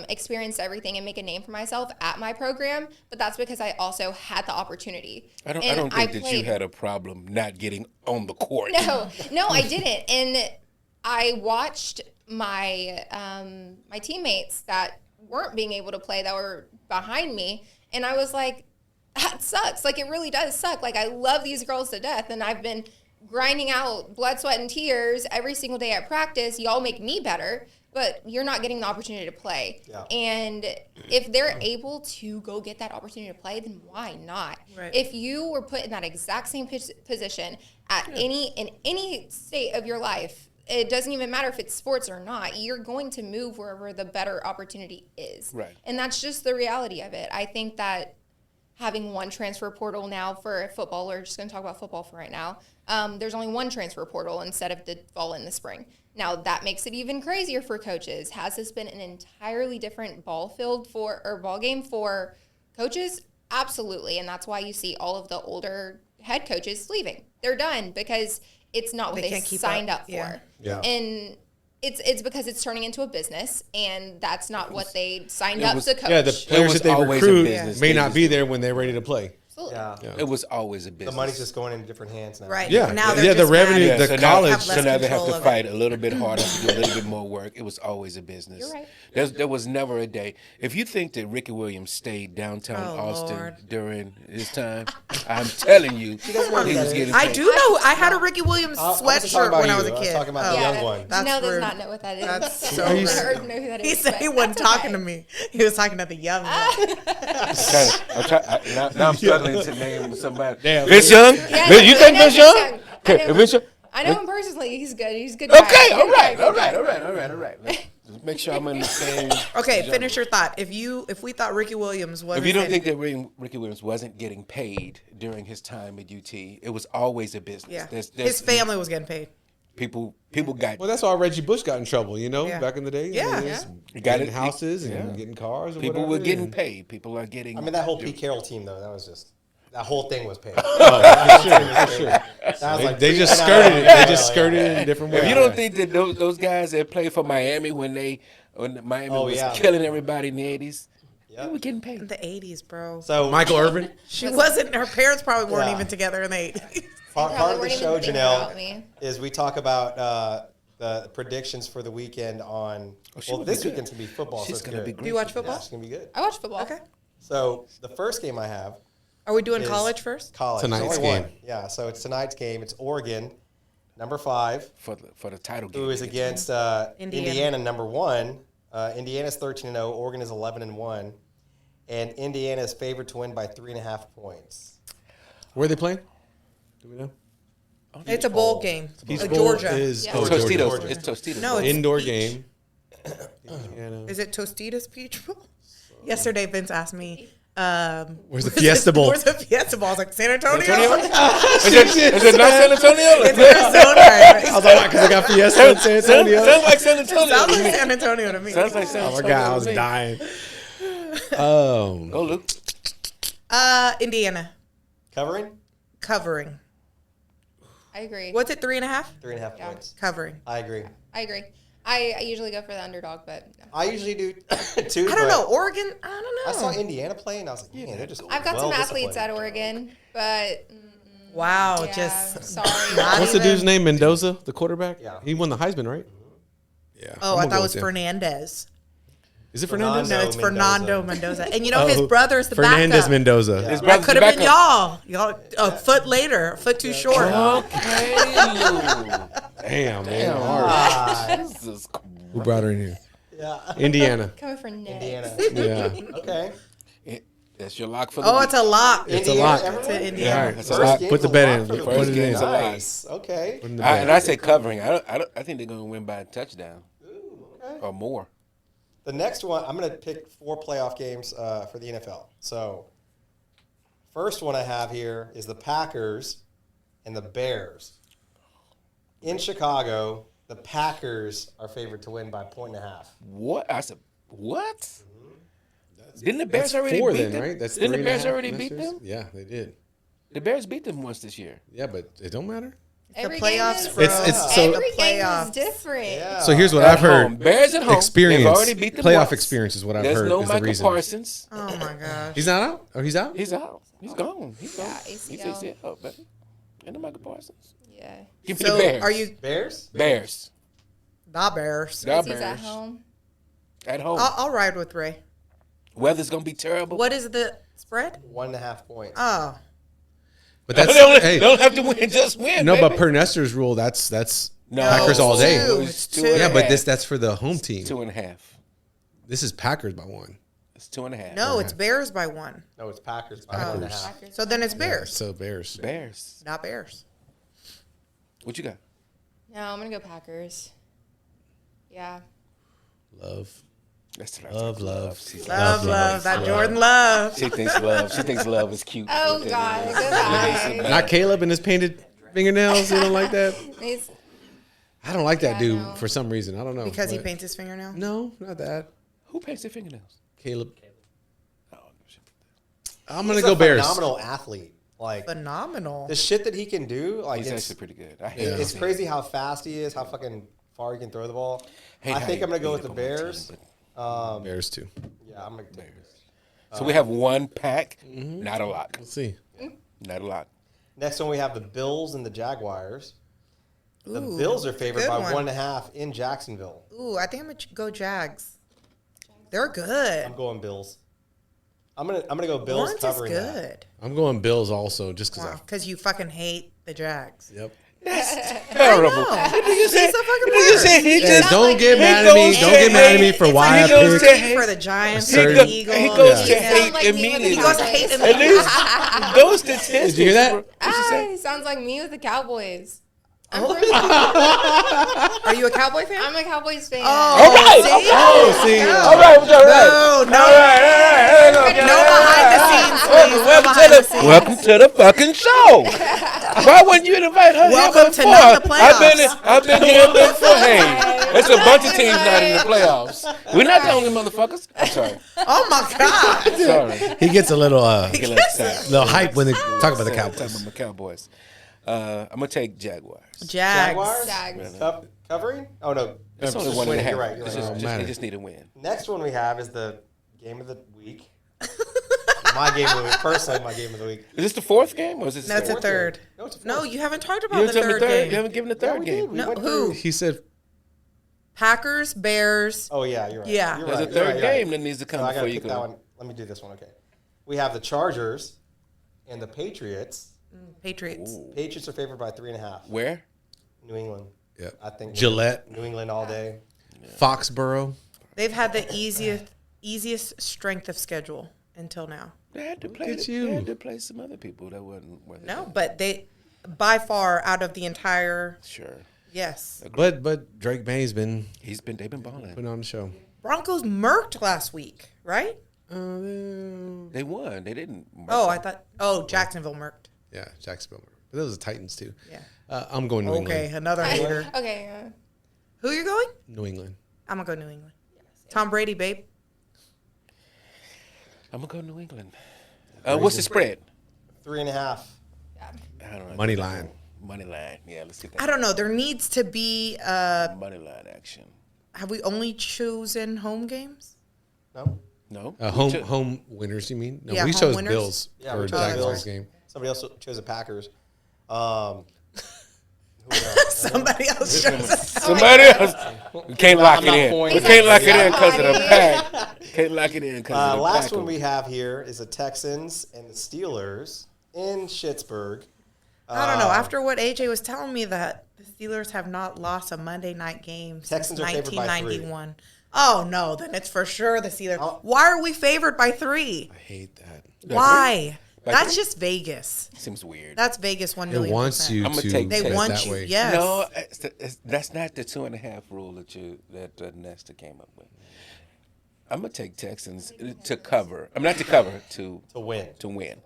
experienced everything and make a name for myself at my program, but that's because I also had the opportunity. I don't And think that you played. had a problem not getting on the court. No, I didn't. And I watched my my teammates that weren't being able to play, that were behind me, and I was like, that sucks. Like, it really does suck. Like, I love these girls to death, and I've been grinding out blood, sweat, and tears every single day at practice. Y'all make me better, but you're not getting the opportunity to play. Yeah. And if they're able to go get that opportunity to play, then why not? Right. If you were put in that exact same position at in any state of your life, it doesn't even matter if it's sports or not, you're going to move wherever the better opportunity is. Right. And that's just the reality of it. I think that having one transfer portal now for football, we're just going to talk about football for right now. There's only one transfer portal instead of the fall and the spring. Now, that makes it even crazier for coaches. Has this been an entirely different ball game for coaches? Absolutely. And that's why you see all of the older head coaches leaving. They're done because it's not what They they can't keep signed up. up Yeah. for. Yeah. And it's because it's turning into a business, and that's not what they signed up was- to coach. Yeah, the players was that they always a recruit business. may They not just- be there when they're ready to play. Absolutely. Yeah. It was always a The business. money's just going into different hands now. Right. Yeah. Now they're Yeah, the just revenue, adding- the so college- Now, have so less now they have control to of fight a little bit harder, to do a little bit more work. It was always a business. You're right. There was never a day. If you think that Ricky Williams stayed downtown Oh, Austin Lord. during his time, I'm telling you, he was getting I paid. do know. I had a Ricky Williams I wasn't talking sweatshirt about when I you. was a I was kid. talking about the Yeah, young one. That's Janelle does rude. not know what that is. That's so I rude. heard know who that is. He said he but wasn't that's talking okay. to me. He was talking to the young one. Now I'm struggling to name somebody. Damn. Vince Young? Yeah, You think I know Vince Young? Vince Young. Okay, Vince Young? I know him personally. He's good. He's a good. Okay, guy. all Good right, guy, all good right, guy. all right, all right, all right. Let's make sure I'm in the same. Okay, genre. finish your thought. If we thought Ricky Williams wasn't, If you don't think that Ricky Williams wasn't getting paid during his time at UT, it was always a business. yeah, There's his family was getting paid. People got. Well, that's why Reggie Bush got in trouble, Yeah. back in the day. Yeah. He was Got getting it. houses and Yeah. getting cars. Or People whatever, were getting and- paid. People are getting. I mean, that whole Pete Carroll team, though, that was just, that whole thing was paid. They just skirted it. They just skirted it in a different way. If you don't think that those guys that played for Miami when Miami Oh, was yeah. killing everybody in the 80s, they Yep. were getting paid. In the 80s, bro. So Michael Irvin, She wasn't. Her parents probably weren't Yeah. even together in the 80s. part of Probably the weren't even show, thinking Janelle, about me. is we talk about the predictions for the weekend on. she Well, will this be good. weekend's gonna be football. She's so gonna it's be good. great. Do you watch for football? It's gonna be good. I watch football. Okay. So the first game I have, Are we doing is college first? college. Tonight's There's only game. one. Yeah, so it's tonight's game. It's Oregon, number 5, for the title game. who is against Indiana, number 1. Indiana's 13-0. Oregon is 11-1, and Indiana is favored to win by 3.5 points. where are they playing? Do we know? It's a bowl game. Peach Like Bowl Georgia. is Yeah. oh, Tostitos. Georgia. It's Tostitos. No, it's Indoor Peach. game. Indiana. Is it Tostitos Peach Bowl? Yesterday, Vince asked me, Where's the Fiesta Bowl? Where's the Fiesta Bowl? I was like, San Antonio? Antonio? Is it not San Antonio? It's Arizona. I was like, because I got Fiesta in San Antonio. Sounds like San Antonio. Sounds to me. like San Antonio to me. Sounds like San Oh Antonio. my God, I was to me. dying. Go, Luke. Indiana Covering covering. I agree. What's it? 3.5? 3.5 Yeah. points. Covering. I agree. I agree. I usually go for the underdog, but no. I usually do too. I don't know. Oregon. I don't know. I saw Indiana play, and I was like, man, they're just. I've got some athletes at at Oregon, but Wow, yeah, just sorry. not What's the even- dude's name? Mendoza, the quarterback? Yeah. He won the Heisman, right? Yeah. Oh, I'm I gonna thought go it was with him. Fernandez. Is it Fernandez? No, it's Fernando Mendoza. And you know Oh, his brother's the Fernandez backup. Mendoza. Yeah. His That brother's could the have been backup. y'all. A foot later, a foot too short. Okay, Luke. Damn, man. Damn, Hard. Jesus Christ. Who brought her in here? Yeah. Indiana. Coming for Nick. Indiana. Yeah. Okay. That's your lock for the Oh, week. it's a lock. It's a lot. everyone? To Indiana. All right. That's So a lot. game's put the a bet lock in. for the Put First it game's in. a lot. Nice. Okay. Put in the And bet. I say covering. I think they're going to win by a touchdown or more. The next one, I'm going to pick 4 playoff games for the NFL. So, first one I have here is the Packers and the Bears. In Chicago, the Packers are favored to win by 1.5. What? I said, what? Didn't the Bears That's already 4 beat then, them? right? That's Didn't the 3.5 Bears already beat Masters? them? Yeah, they did. The Bears beat them once this year. Yeah, but it don't matter. Every playoffs, game is, bro. It's so. every The game is playoffs. different. Yeah. So here's what At I've heard. home. Bears at home. Experience. They've already beat them Playoff once. experience is what I've There's heard. no is the Michael reason. Parsons. Oh my gosh. He's not out. Oh, he's out. He's out. He's gone. He's gone. Yeah, He's ACL. ACL, baby. And the Michael Parsons. Yeah. Give me So the Bears. are you Bears? Bears? the Bears? The He's at Bears. home. At home. I'll ride with Ray. Weather's gonna be terrible. What is the spread? 1.5 points. Oh, But They that's don't, hey. don't have to win. Just win. No, baby. but per Nestor's rule, that's No. Packers all day. Two. It's Two. two and a Yeah, but half. that's for the home team. 2.5. This is Packers by 1. It's 2.5. no, it's Bears by 1. No, it's Packers by Packers. 1.5. Packers. So then it's Bears, So Bears. Bears. not Bears. What you got? No, I'm gonna go Packers. Yeah. Love. That's what Love. She's Love. That Jordan Love. She thinks love. She thinks love is cute. Oh God. Goodbye. Not Caleb and his painted fingernails. You don't like that? He's- I don't like that Yeah, dude no. for some reason. I don't know. Because he but- paints his fingernail. No, not that. Who paints their fingernails? Caleb. Oh, I'm gonna He's go a Bears. phenomenal athlete. Like, Phenomenal. the shit that he can do, like, he's it's, actually pretty good. I hate it's to see crazy how fast he is, how fucking far he can throw the ball. Hate I how think he I'm going to go beat with the up on my team, Bears. but Bears too. Yeah, I'm going to take Bears. So we have one pack, not a lock. We'll see. Not a lot. Next one we have the Bills and the Jaguars. The Ooh, Bills are favored good by one. 1.5 in Jacksonville. Ooh, I think I'm gonna go Jags. They're good. I'm going Bills. I'm gonna go Bills Lawrence is covering that. good. I'm going Bills also, just because Wow, because you fucking hate the Jags. Yep. Terrible. He's a fucking You worst. said he Yeah, just don't get mad he at me. goes Don't to get mad at me hate. for why He I goes picked. to hate. For the Giants, He for the go- Eagles. He goes to Yeah. hate Sounds like me with the immediately. He goes to hate Cowboys. At least those statistics. Did you hear that? What'd you say? Sounds like me with the Cowboys. Are you a Cowboy fan? I'm a Cowboys fan. All right. See? Oh, see. All right. All right. No, All right. no behind the scenes, please. No behind the scenes. Welcome to the fucking show. Why wouldn't you invite her? Welcome to before? not the playoffs. I've been here before. Hey, there's a bunch of teams not in the playoffs. We're not the only motherfuckers. I'm sorry. Oh my God. Sorry. He gets a little Get a little upset. little hype when they talk about the Cowboys. Talking about the Cowboys. I'm gonna take Jaguars. Jags. Jags. Covering? Oh no, It's only Just 1.5. winning. You're right. You're It's right. just, matter. they just need a win. Next one we have is the game of the week. My game of the week. Personally, my game of the week. Is this the fourth game or is this No, it's a the third. No, it's a No, fourth. you haven't talked You about the haven't third given game. You haven't given the Yeah, third we game. did. We No, went who? through- He said, Packers, Bears. Oh yeah, you're right. Yeah. You're There's right. a You're third right, you're right. game that needs to come So I before gotta you pick that go. one. Let me do this one. Okay. We have the Chargers and the Patriots. Patriots. Patriots are favored by 3.5. Where? New England. yeah. I think Gillette, New England all day. Foxborough. They've had the easiest strength of schedule until now. They had to play. at They you. had to play some other people that wasn't worth it. No, but they, by far, out of the entire, Sure. yes. But Drake May's been They've been balling. putting on the show. Broncos murked last week, right? They won. They didn't. Oh, I thought. Oh, Jacksonville murked. Yeah, Jacksonville. But those are the Titans too. Yeah. I'm going New Okay, England. another hater. Okay. Who you going? New England. I'm gonna go New England. Tom Brady, babe. I'm gonna go New England. What's the spread? 3.5. I don't know. Money line. Money line. Yeah, let's get that. I don't know. There needs to be. Money line action. Have we only chosen home games? No. No. Home winners, you mean? No, Yeah, we home chose winners. Bills Yeah, for we chose Jaguars Bills. game. Somebody else chose the Packers. Who else? Somebody else chose. Somebody else. We can't lock I'm it not in. pointing. We can't lock it in because of the Somebody. pack. Can't lock it in because of the Last pack. one we have here is the Texans and the Steelers in Pittsburgh. I don't know. After what AJ was telling me, that the Steelers have not lost a Monday night game since Texans are favored by 1991. Oh no, then it's for sure the Steelers. Oh. Why are we favored by 3? I hate that. Why? By That's 3? just Vegas. Seems weird. That's Vegas 1 It million. wants you I'ma to take They bet want that you. way. Yes. No, that's not the 2.5 rule that Nesta came up with. I'm gonna take Texans to cover. I'm not to cover to win. To win.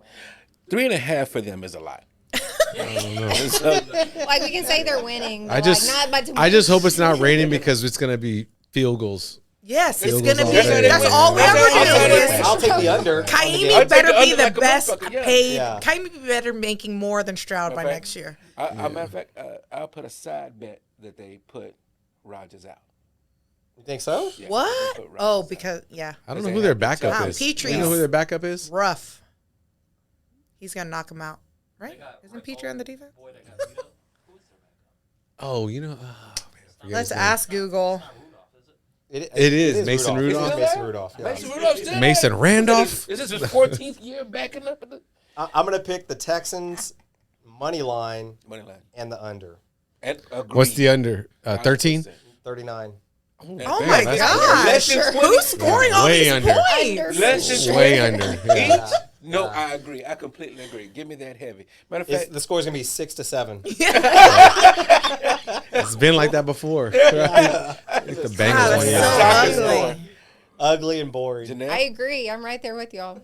3.5 for them is a lot. Like we can say they're winning. I but just, like, not by I just hope it's not raining because it's gonna be field goals. Yes, it's Field gonna goals be. all day. That's all we That's ever all they do. win. is- I'll take the under. Kaimi I'll take better the be under the like a best motherfucker, yeah. paid. Yeah. Kaimi be better making more than Stroud by Okay. next year. Matter of fact, I'll put a side bet that they put Rodgers out. You think so? Yeah, What? they put Rodgers Oh, out. because yeah, I don't know who their backup Wow, is. Petrie's- You know who their backup is? rough. He's gonna knock him out, right? Isn't Petrie on the defense? Oh, you know. Oh, man, I forget Let's his name. ask Google. It is Mason Rudolph. It is Mason Rudolph. Yeah. Mason Rudolph's still Mason there? Randolph? Is this his 14th year backing up at the I'm going to pick the Texans money line money line? and the under. And What's the under? 13? 39. Oh Damn, my that's gosh! Less than 20. Who's scoring all Way these under. points? Less than Way 20 under. Yeah. each? No, I agree. I completely agree. Give me that heavy. Matter of fact, The score is going to be 6-7. It's been like that before. Right? Like the Bengals Wow, one that's year. so Soccer's ugly. more. Ugly and boring. Janelle? I agree. I'm right there with y'all.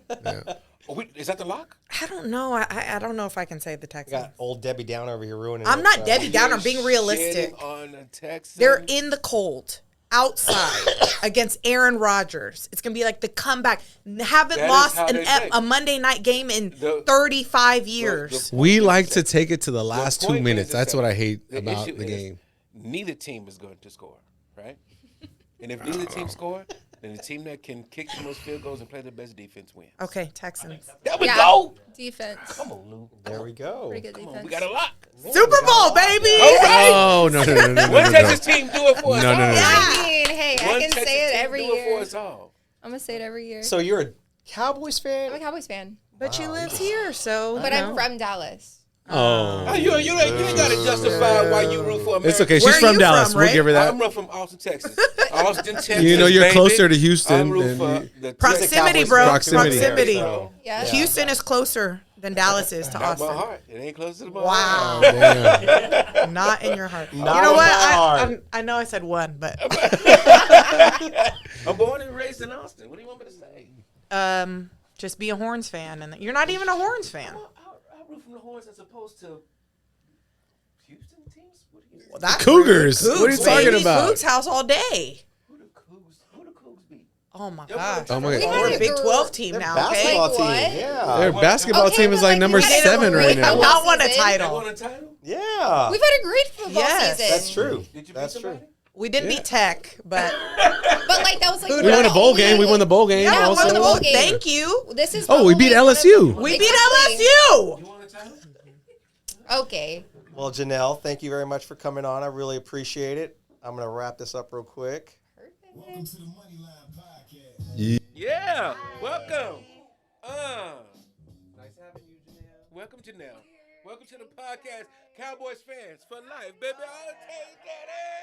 Is that the lock? I don't know. I don't know if I can say the We Texans. got old Debbie Down over here ruining I'm it, not so. Debbie Downer. I'm being realistic. Shitting on the Texans. They're in the cold outside against Aaron Rodgers. It's gonna be like the comeback. Haven't That is lost how they play. a Monday night game in The- 35 years. We like to take it to the last 2 point minutes. is That's that what I hate the about issue the is game. Neither team is going to score, right? And if neither team score, And the team that can kick the most field goals and play the best defense wins. Okay, Texans. There we Yeah. go. Defense. Come on, Lou. There we go. Pretty good Come defense. on, we got a lock. Super Bowl, baby. All right. Oh no! One Texas team do it for us No, all. no, no, no. I mean, hey, One I can Texas say it team every do it for year. us all. I'm gonna say it every year. So you're a Cowboys fan? I'm a Cowboys fan, But you live here, so. but I'm from Dallas. Oh, Oh, you ain't got to justify why you root for America. it's okay. Where She's are from you Dallas. from, We'll Ray? give her that. I'm from Austin, Texas. Austin, Texas. You know, you're baby. closer to Houston I'm rooting than for you- the Proximity, Cowboys bro. Proximity. Proximity. So, Yeah. Houston is closer than Dallas is to not my Austin. heart. It ain't close to my Wow. heart. Damn. Not in your heart. Not you know in what? my heart. I know I said one, but I'm born and raised in Austin. What do you want me to say? just be a Horns fan, and you're not even a Horns fan. I root from the Horns as opposed to Houston teams. What do you? Well, that's Cougars. rude. What are you Cougs, talking baby. about? Cougs house all day. Who the Cougs beat? Oh my Yeah, god. Oh my We God. had We're a a Big gr- 12 team Their now, okay? basketball Like team. what? Yeah. Their basketball Okay, team but is like like number we had a 7 right great now. football Not won a season. They title. won a title. Yeah. We've had a great football Yes. season. That's true. Did you That's beat true. somebody? We didn't beat Tech, but But like that was like We We won a bowl only- game. We won the bowl game. yeah, we also. won the bowl. game. Thank you. This is Oh, we beat probably one of LSU. the- We beat Exactly. LSU. You won a title? Okay. Well, Janelle, thank you very much for coming on. I really appreciate it. I'm going to wrap this up real quick. Welcome to the Moneyline Podcast. Yeah. Welcome. Nice having you, Janelle. Welcome, Janelle. Welcome to the podcast, Cowboys fans for life, baby. I'll take it.